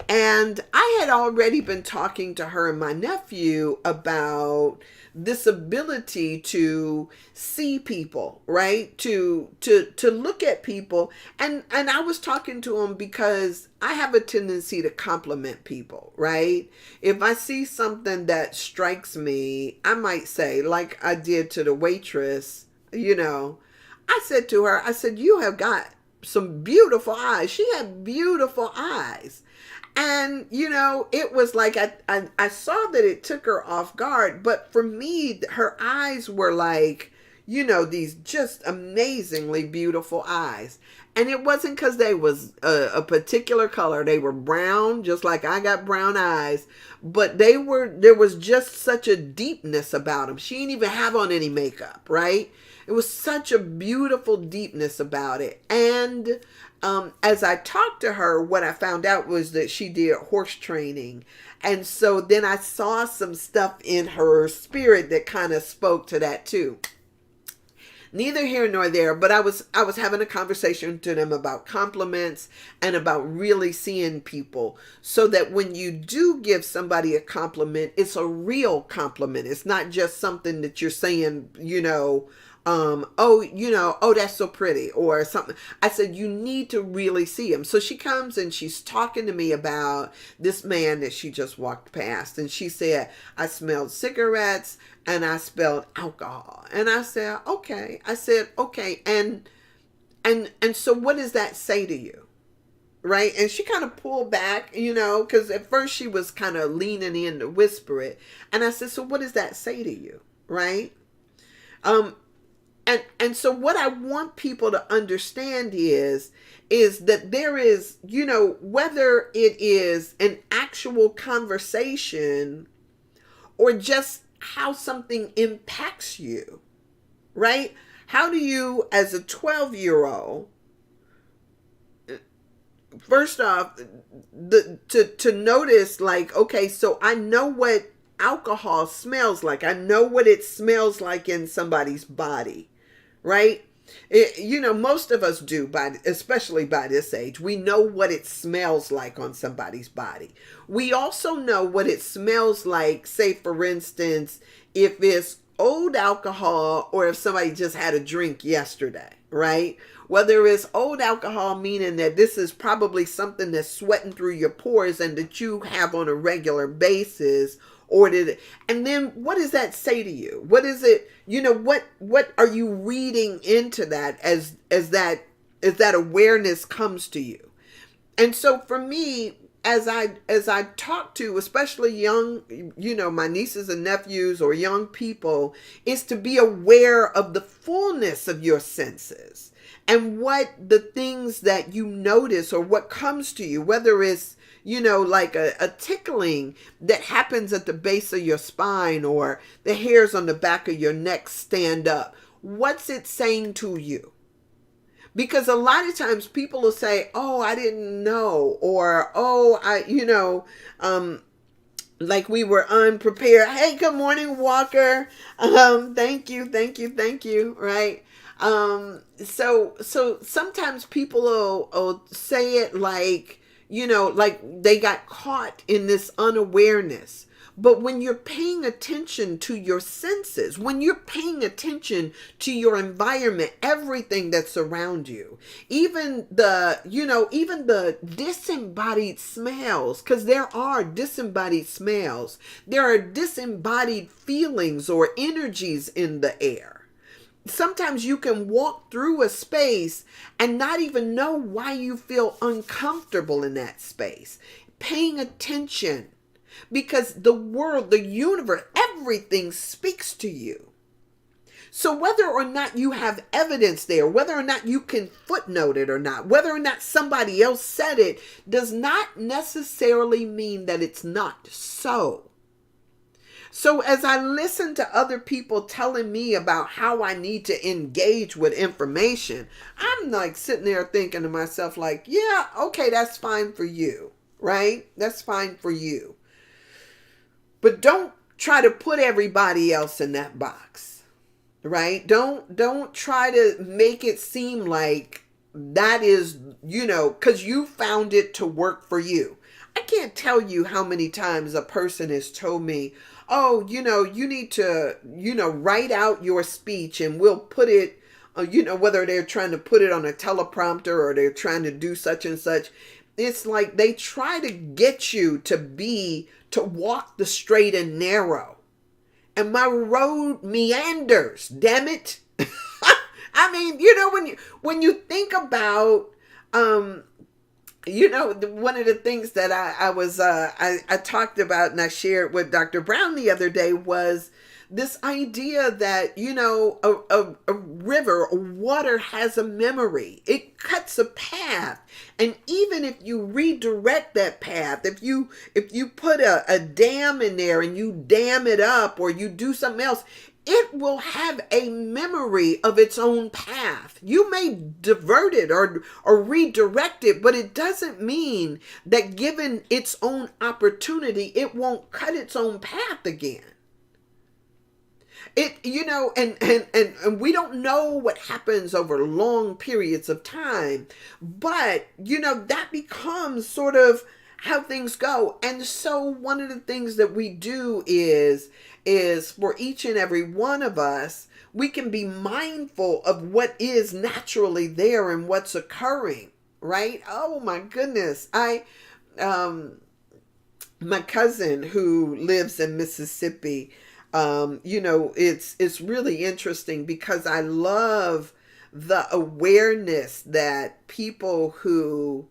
And I had already been talking to her and my nephew about this ability to see people, right? To look at people. And I was talking to him because I have a tendency to compliment people, right? If I see something that strikes me, I might say, like I did to the waitress, I said to her, I said, you have got some beautiful eyes. She had beautiful eyes. And, it was like I saw that it took her off guard. But for me, her eyes were like, these just amazingly beautiful eyes. And it wasn't because they was a particular color. They were brown, just like I got brown eyes. But there was just such a deepness about them. She didn't even have on any makeup, right? It was such a beautiful deepness about it. And as I talked to her, what I found out was that she did horse training. And so then I saw some stuff in her spirit that kind of spoke to that too. Neither here nor there, but I was having a conversation to them about compliments and about really seeing people so that when you do give somebody a compliment, it's a real compliment. It's not just something that you're saying, oh, that's so pretty or something. I said, you need to really see him. So she comes and she's talking to me about this man that she just walked past. And she said, I smelled cigarettes and I smelled alcohol. And I said, okay. I said, okay. And so what does that say to you? Right. And she kind of pulled back, because at first she was kind of leaning in to whisper it. And I said, so what does that say to you? Right. And so what I want people to understand is that there is, whether it is an actual conversation or just how something impacts you, right? How do you, as a 12-year-old, first off, to notice like, okay, so I know what alcohol smells like. I know what it smells like in somebody's body. Right? Most of us do, especially by this age. We know what it smells like on somebody's body. We also know what it smells like, say, for instance, if it's old alcohol or if somebody just had a drink yesterday, right? Whether it's old alcohol, meaning that this is probably something that's sweating through your pores and that you have on a regular basis. And then what does that say to you? What is it, what are you reading into that as that awareness comes to you? And so for me, as I talk to especially young, my nieces and nephews or young people, is to be aware of the fullness of your senses and what the things that you notice or what comes to you, whether it's like a tickling that happens at the base of your spine, or the hairs on the back of your neck stand up. What's it saying to you? Because a lot of times people will say, "Oh, I didn't know," or "Oh, like we were unprepared." Hey, good morning, Walker. Thank you, thank you, thank you. Right. So sometimes people will say it like, like they got caught in this unawareness. But when you're paying attention to your senses, when you're paying attention to your environment, everything that's around you, even the disembodied smells, because there are disembodied smells, there are disembodied feelings or energies in the air. Sometimes you can walk through a space and not even know why you feel uncomfortable in that space. Paying attention, because the world, the universe, everything speaks to you. So whether or not you have evidence there, whether or not you can footnote it or not, whether or not somebody else said it, does not necessarily mean that it's not so. So as I listen to other people telling me about how I need to engage with information, I'm like sitting there thinking to myself like, yeah, okay, that's fine for you, right? That's fine for you. But don't try to put everybody else in that box, right? Don't try to make it seem like that is, because you found it to work for you. I can't tell you how many times a person has told me, "Oh, you need to, write out your speech and we'll put it, whether they're trying to put it on a teleprompter or they're trying to do such and such." It's like they try to get you to walk the straight and narrow. And my road meanders, damn it. I mean, when you think about, one of the things that I talked about and I shared with Dr. Brown the other day was this idea that, a river or water has a memory. It cuts a path. And even if you redirect that path, if you put a dam in there and you dam it up or you do something else, it will have a memory of its own path. You may divert it or redirect it, but it doesn't mean that given its own opportunity, it won't cut its own path again. It, and we don't know what happens over long periods of time, but, that becomes sort of how things go. And so one of the things that we do is for each and every one of us, we can be mindful of what is naturally there and what's occurring, right? Oh my goodness. My cousin who lives in Mississippi, it's really interesting because I love the awareness that people who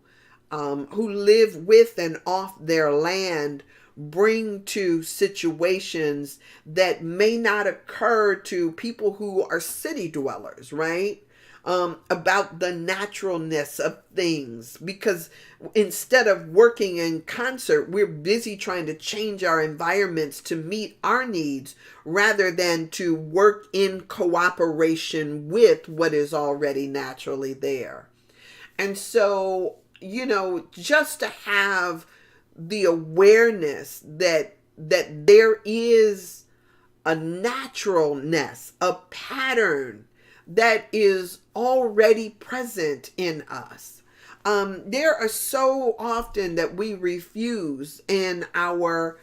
live with and off their land bring to situations that may not occur to people who are city dwellers, right? About the naturalness of things, because instead of working in concert, we're busy trying to change our environments to meet our needs rather than to work in cooperation with what is already naturally there. And so, just to have the awareness that there is a naturalness, a pattern that is already present in us. There are so often that we refuse in our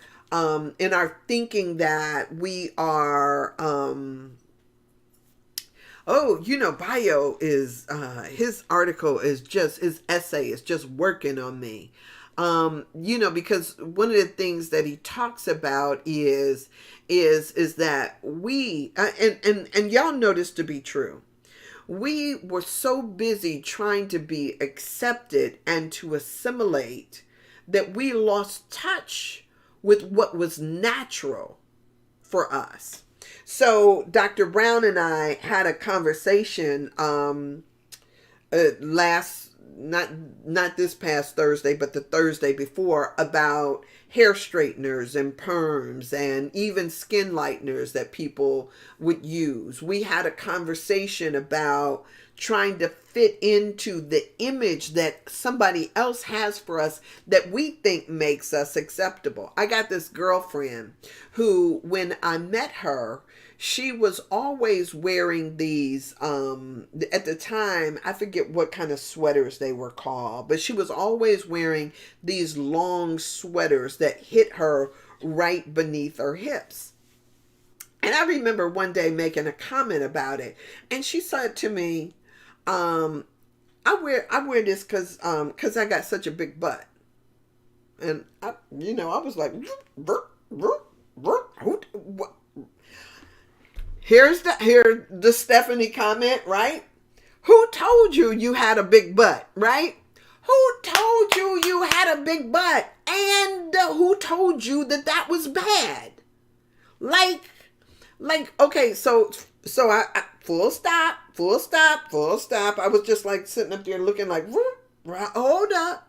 thinking that we are, Bio is, his article is just, his essay is just working on me. Because one of the things that he talks about is that we, and y'all know this to be true. We were so busy trying to be accepted and to assimilate that we lost touch with what was natural for us. So Dr. Brown and I had a conversation last, not this past Thursday, but the Thursday before, about hair straighteners and perms and even skin lighteners that people would use. We had a conversation about trying to fit into the image that somebody else has for us that we think makes us acceptable. I got this girlfriend who, when I met her, she was always wearing these, at the time, I forget what kind of sweaters they were called, but she was always wearing these long sweaters that hit her right beneath her hips. And I remember one day making a comment about it, and she said to me, I wear this because I got such a big butt. And I was like, here's the Stephanie comment, right? Who told you you had a big butt, right? Who told you you had a big butt? And who told you that that was bad? Like, okay, so I full stop. I was just like sitting up there looking like, hold up.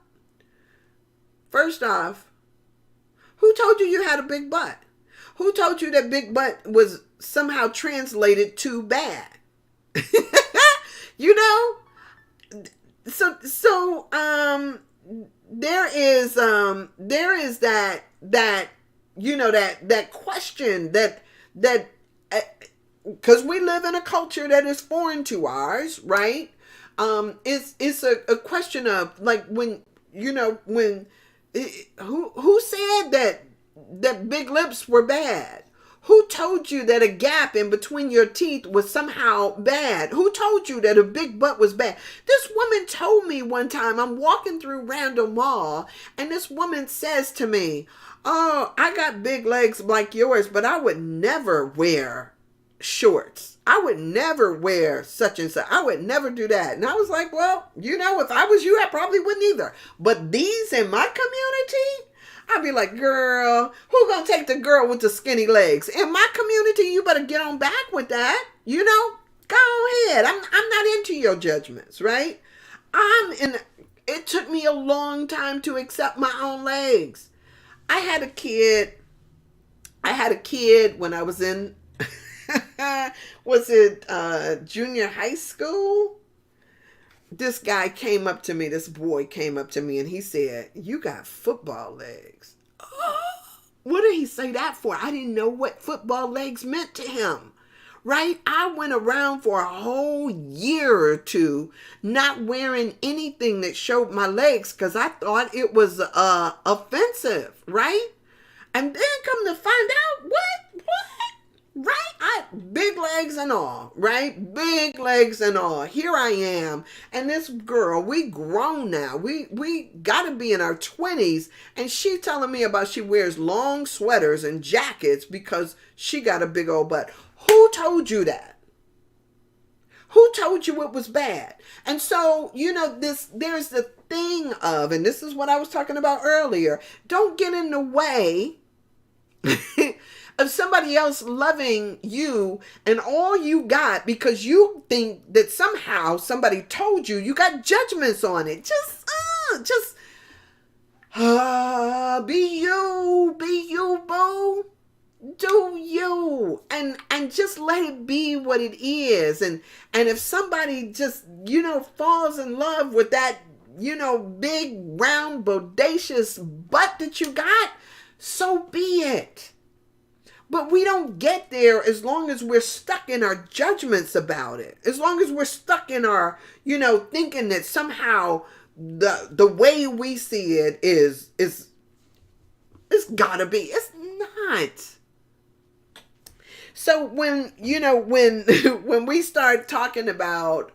First off, who told you you had a big butt? Who told you that big butt was somehow translated to bad? So there is that question that because we live in a culture that is foreign to ours, right? It's a question of like who said that big lips were bad? Who told you that a gap in between your teeth was somehow bad? Who told you that a big butt was bad? This woman told me one time, I'm walking through Randall Mall, and this woman says to me, "Oh, I got big legs like yours, but I would never wear shorts. I would never wear such and such. I would never do that." And I was like, well, if I was you, I probably wouldn't either. But these in my community, I'd be like, girl, who gonna take the girl with the skinny legs? In my community, you better get on back with that. Go ahead. I'm not into your judgments, right? It took me a long time to accept my own legs. I had a kid when I was in, junior high school? This boy came up to me and he said, "You got football legs." What did he say that for? I didn't know what football legs meant to him, right? I went around for a whole year or two not wearing anything that showed my legs because I thought it was offensive, right? And then come to find out, what? Right? Big legs and all, right? Big legs and all. Here I am. And this girl, we grown now. We gotta be in our 20s. And she telling me about she wears long sweaters and jackets because she got a big old butt. Who told you that? Who told you it was bad? And so, there's the thing of, and this is what I was talking about earlier, don't get in the way of somebody else loving you and all you got because you think that somehow somebody told you got judgments on it. Just be you, boo. Do you and just let it be what it is. And if somebody just falls in love with that big round bodacious butt that you got, so be it. But we don't get there as long as we're stuck in our judgments about it. As long as we're stuck in our, thinking that somehow the way we see it is it's gotta be. It's not. So when when we start talking about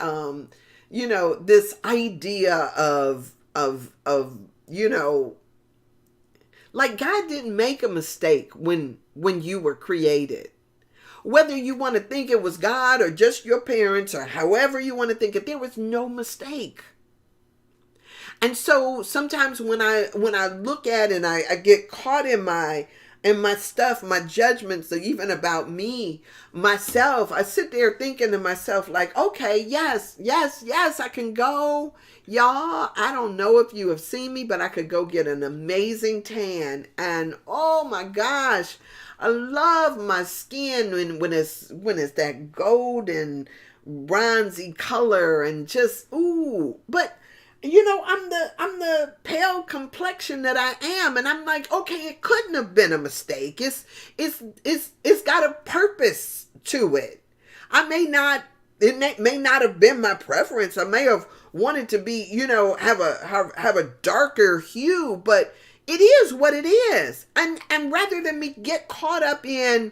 this idea of like God didn't make a mistake when you were created. Whether you want to think it was God or just your parents or however you want to think it, there was no mistake. And so sometimes when I look at it and I get caught in my stuff, my judgments, even about me, myself, I sit there thinking to myself, like, okay, yes, yes, yes, I can go. Y'all, I don't know if you have seen me, but I could go get an amazing tan. And oh my gosh, I love my skin when it's that golden bronzy color and just ooh. But I'm the pale complexion that I am, and I'm like, okay, it couldn't have been a mistake. It's got a purpose to it. I may not it may not have been my preference. I may have wanted to be, have a darker hue, but it is what it is. And rather than me get caught up in,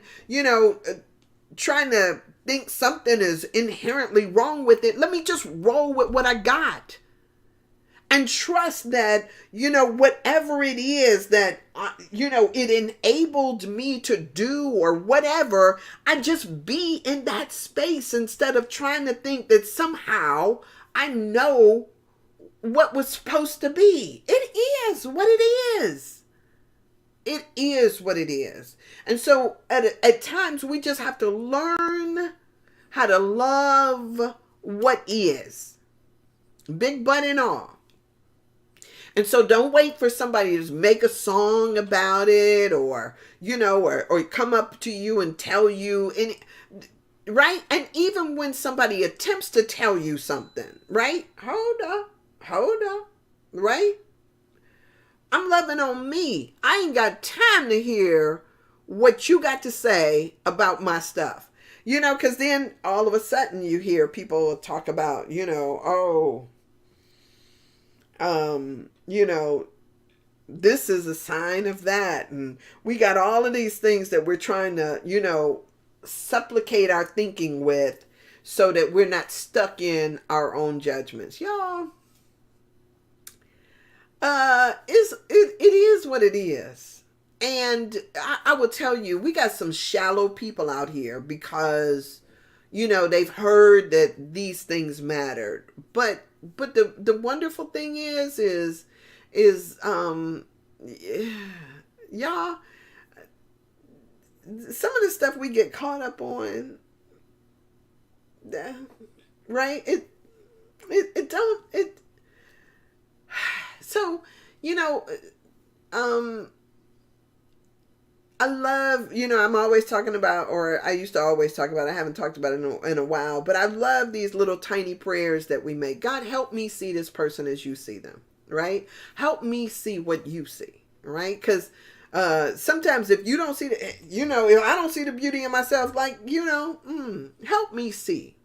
trying to think something is inherently wrong with it, let me just roll with what I got and trust that, whatever it is that, it enabled me to do or whatever, I just be in that space instead of trying to think that somehow I know what was supposed to be. It is what it is. It is what it is. And so at times we just have to learn how to love what is, big butt and all. And so don't wait for somebody to make a song about it or come up to you and tell you right? And even when somebody attempts to tell you something, right? Hold up, right? I'm loving on me. I ain't got time to hear what you got to say about my stuff. Because then all of a sudden you hear people talk about, this is a sign of that. And we got all of these things that we're trying to, supplicate our thinking with so that we're not stuck in our own judgments. Y'all, it is what it is. And I will tell you, we got some shallow people out here because, they've heard that these things mattered. But the wonderful thing is y'all, some of the stuff we get caught up on, right? So, I love, I'm always talking about, or I used to always talk about, I haven't talked about it in a while, but I love these little tiny prayers that we make. God, help me see this person as you see them, right? Help me see what you see, right? Because sometimes if you don't see if I don't see the beauty in myself, like, help me see.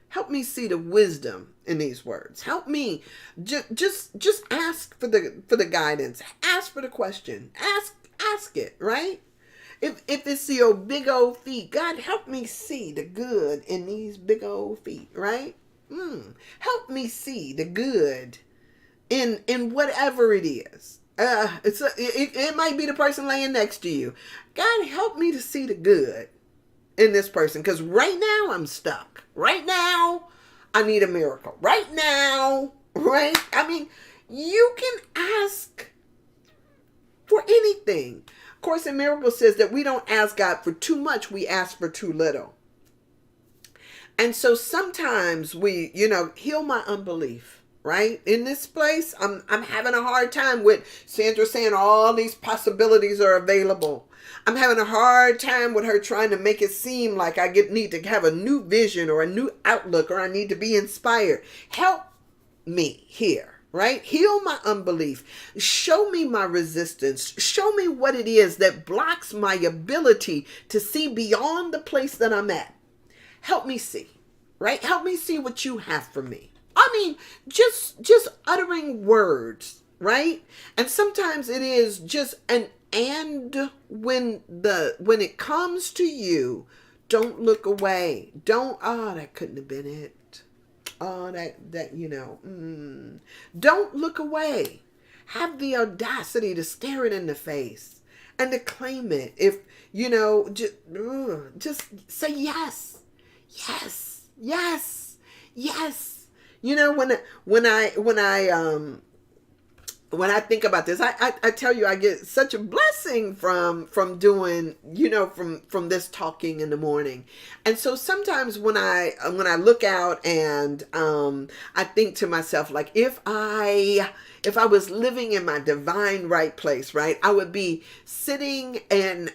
Help me see the wisdom in these words. Help me just ask for the guidance. Ask for the question. Ask it, right? If it's your big old feet, God, help me see the good in these big old feet, right? Help me see the good in whatever it is. It might be the person laying next to you. God, help me to see the good in this person, because right now I'm stuck. Right now I need a miracle. Right now, right? I mean, you can ask for anything. Course in Miracles says that we don't ask God for too much, we ask for too little. And so sometimes we, heal my unbelief, right? In this place, I'm having a hard time with Sandra saying all these possibilities are available. I'm having a hard time with her trying to make it seem like I need to have a new vision or a new outlook, or I need to be inspired. Help me here. Right? Heal my unbelief. Show me my resistance. Show me what it is that blocks my ability to see beyond the place that I'm at. Help me see, right? Help me see what you have for me. I mean, just uttering words, right? And sometimes it is just an and when it comes to you, don't look away. That couldn't have been it. Don't look away. Have the audacity to stare it in the face and to claim it. If, just say yes. Yes. Yes. Yes. When I when I think about this, I tell you, I get such a blessing from doing, from this talking in the morning. And so sometimes when I look out and I think to myself, like, if I was living in my divine right place, right, I would be sitting in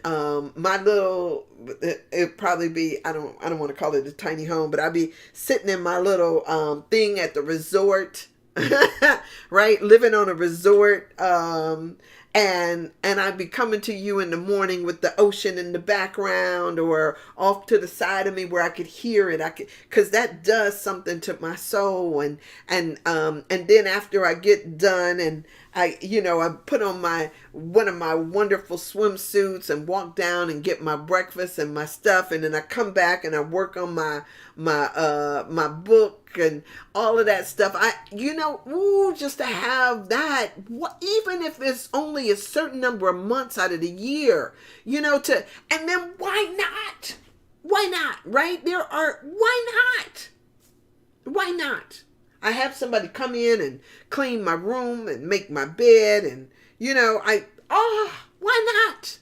my little, it'd probably be, I don't want to call it a tiny home, but I'd be sitting in my little thing at the resort, right, living on a resort, and I'd be coming to you in the morning with the ocean in the background or off to the side of me where I could hear it. Because that does something to my soul. And then after I get done and I put on one of my wonderful swimsuits and walk down and get my breakfast and my stuff, and then I come back and I work on my book and all of that stuff. Just to have that, even if it's only a certain number of months out of the year, and then why not? Why not? Right? Why not? Why not? I have somebody come in and clean my room and make my bed, and why not?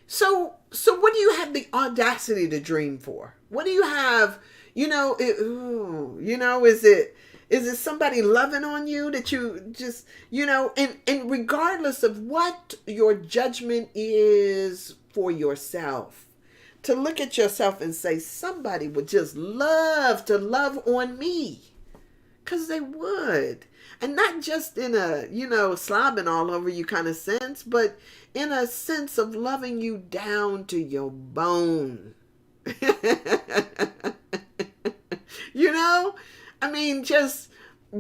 So what do you have the audacity to dream for? What do you have, is it somebody loving on you that you just, and regardless of what your judgment is for yourself, to look at yourself and say, somebody would just love to love on me. Because they would. And not just in a, slobbing all over you kind of sense, but in a sense of loving you down to your bone.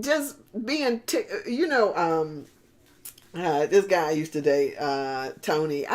Just being, this guy I used to date, Tony,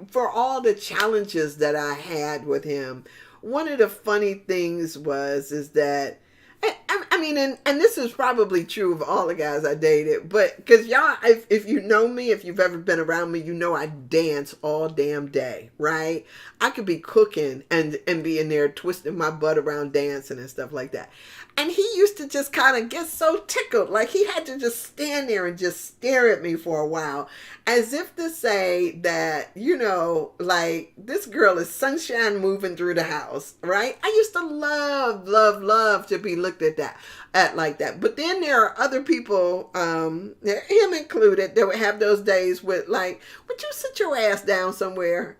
for all the challenges that I had with him, one of the funny things is that, and this is probably true of all the guys I dated, but because y'all, if you know me, if you've ever been around me, I dance all damn day, right? I could be cooking and be in there twisting my butt around dancing and stuff like that. And he used to just kind of get so tickled, like he had to just stand there and just stare at me for a while, as if to say that, like, this girl is sunshine moving through the house, right? I used to love to be looked at like that. But then there are other people, him included, that would have those days with, like, would you sit your ass down somewhere?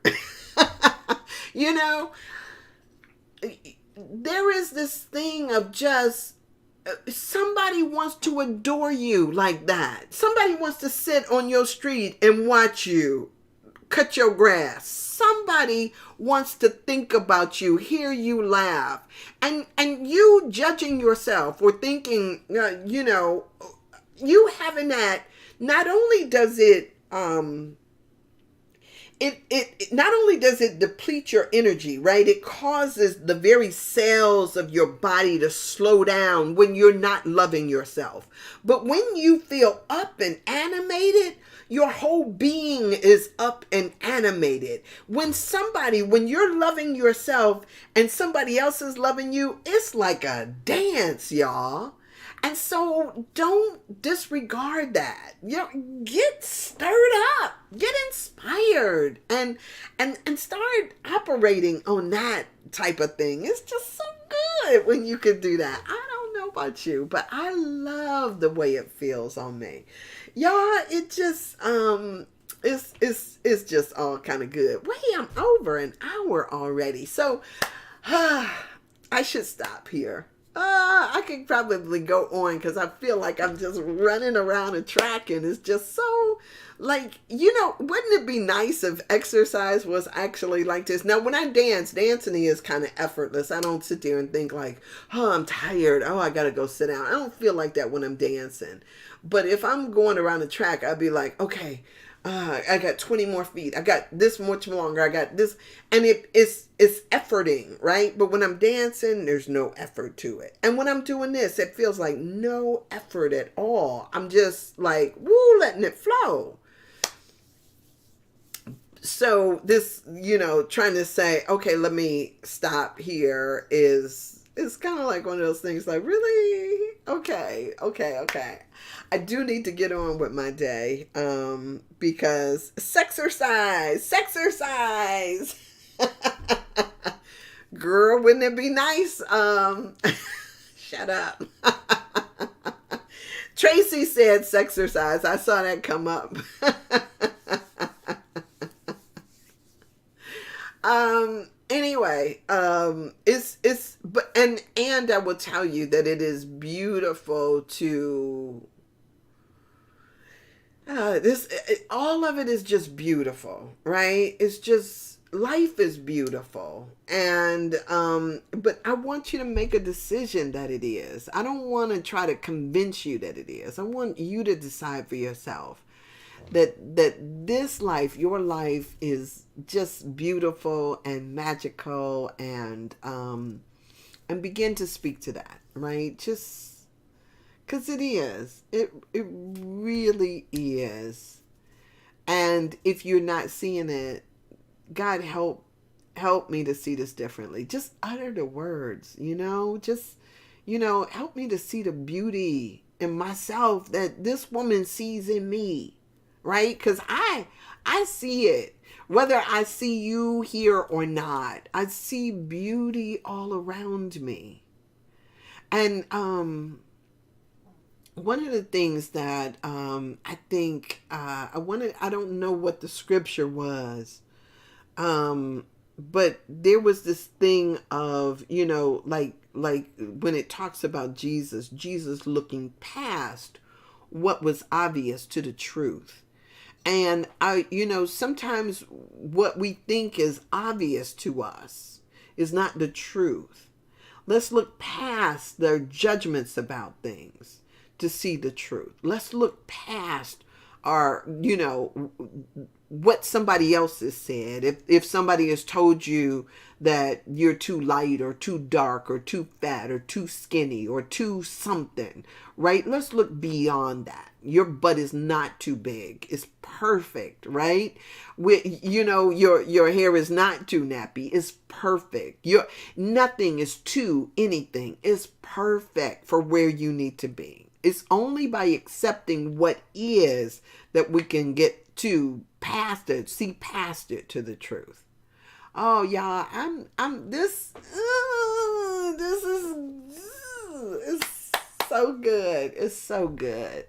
There is this thing of just, somebody wants to adore you like that. Somebody wants to sit on your street and watch you cut your grass. Somebody wants to think about you, hear you laugh. And you judging yourself or thinking, you having that, not only does it, it not only does it deplete your energy, right? It causes the very cells of your body to slow down when you're not loving yourself. But when you feel up and animated, your whole being is up and animated. When you're loving yourself and somebody else is loving you, it's like a dance, y'all. And so don't disregard that. Get stirred up, get inspired, and start operating on that type of thing. It's just so good when you can do that. I don't know about you, but I love the way it feels on me. Y'all, it just it's just all kind of good. Wait, I'm over an hour already. So I should stop here. I could probably go on because I feel like I'm just running around a track, and it's just so, like, wouldn't it be nice if exercise was actually like this? Now, when I dancing is kind of effortless. I don't sit there and think like, oh, I'm tired. Oh, I got to go sit down. I don't feel like that when I'm dancing. But if I'm going around the track, I'd be like, okay, I got 20 more feet. I got this much longer. I got this. And it's efforting, right? But when I'm dancing, there's no effort to it. And when I'm doing this, it feels like no effort at all. I'm just like, woo, letting it flow. So this, trying to say, okay, let me stop here is It's kind of like one of those things like, really? Okay, okay, okay. I do need to get on with my day because sexercise, sexercise. Girl, wouldn't it be nice? Shut up. Tracy said sexercise. I saw that come up. Anyway, it's but and I will tell you that it is beautiful to all of it is just beautiful, right? It's just life is beautiful. And but I want you to make a decision that it is. I don't want to try to convince you that it is. I want you to decide for yourself that this life, your life, is just beautiful and magical, and begin to speak to that, right? Just because it is. It really is. And if you're not seeing it, God help me to see this differently. Just utter the words, just help me to see the beauty in myself that this woman sees in me, right? Because I see it, whether I see you here or not. I see beauty all around me. And one of the things that I think I don't know what the scripture was, but there was this thing of, like when it talks about Jesus looking past what was obvious to the truth. And sometimes what we think is obvious to us is not the truth. Let's look past their judgments about things to see the truth. Let's look past our, what somebody else has said. If somebody has told you that you're too light or too dark or too fat or too skinny or too something, right? Let's look beyond that. Your butt is not too big. It's perfect, right? Your hair is not too nappy. It's perfect. Nothing is too anything. It's perfect for where you need to be. It's only by accepting what is that we can get to past it, see past it to the truth. Oh, y'all, this is, it's so good. It's so good.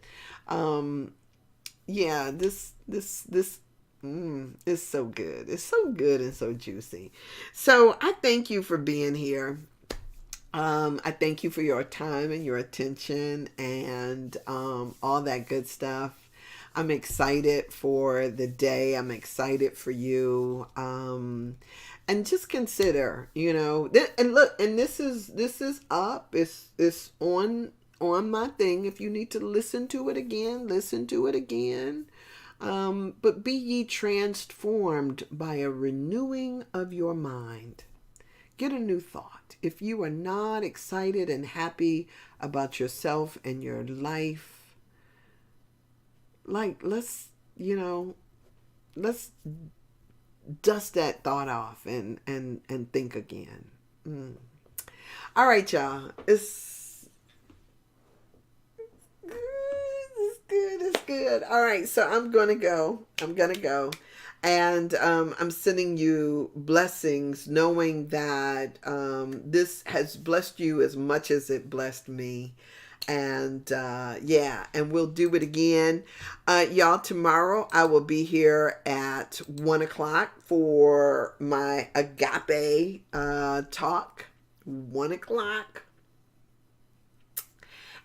Yeah, this is so good. It's so good and so juicy. So I thank you for being here. I thank you for your time and your attention and all that good stuff. I'm excited for the day. I'm excited for you. And just consider, and look, and this is up. It's on my thing. If you need to listen to it again, listen to it again. But be ye transformed by a renewing of your mind. Get a new thought. If you are not excited and happy about yourself and your life, let's dust that thought off and think again. All right, y'all. It's good. It's good. All right. So I'm going to go. And I'm sending you blessings, knowing that this has blessed you as much as it blessed me. And and we'll do it again. Y'all, tomorrow I will be here at 1:00 for my agape talk. 1:00.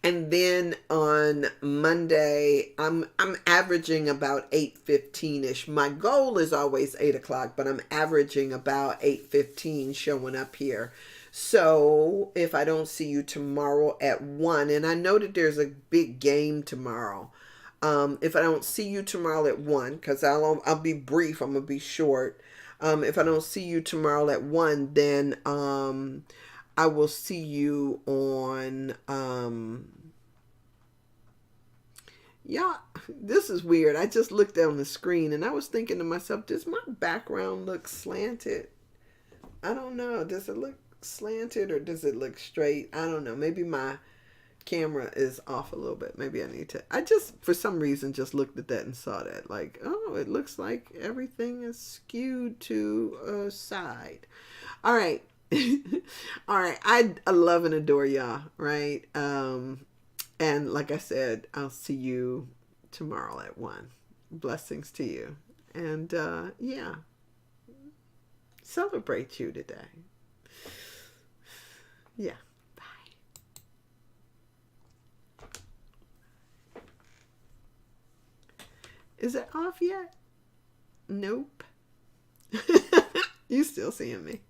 And then on Monday, I'm averaging about 8:15ish. My goal is always 8:00, but I'm averaging about 8:15 showing up here. So if I don't see you tomorrow at 1, and I know that there's a big game tomorrow. If I don't see you tomorrow at 1, because I'll be brief, I'm gonna be short. If I don't see you tomorrow at 1, then I will see you on yeah, this is weird. I just looked down the screen and I was thinking to myself, does my background look slanted? I don't know. Does it look slanted or does it look straight? I don't know. Maybe my camera is off a little bit. Maybe I need to. I just, for some reason, just looked at that and saw that. Like, oh, it looks like everything is skewed to a side. All right. All right. I love and adore y'all, right? And like I said, I'll see you tomorrow at 1. Blessings to you. And yeah, celebrate you today. Yeah. Bye. Is it off yet? Nope. You still seeing me.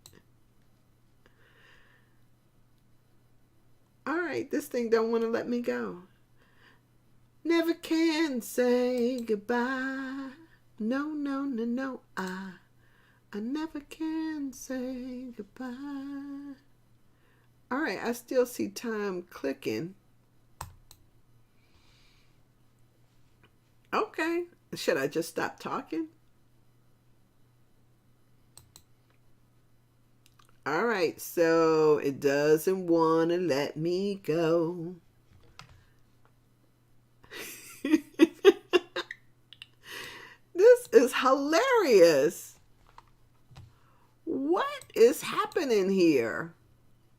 All right, this thing don't want to let me go. Never can say goodbye. No, no, no, no. I never can say goodbye. All right, I still see time clicking. Okay, should I just stop talking? All right, so it doesn't want to let me go. This is hilarious. What is happening here?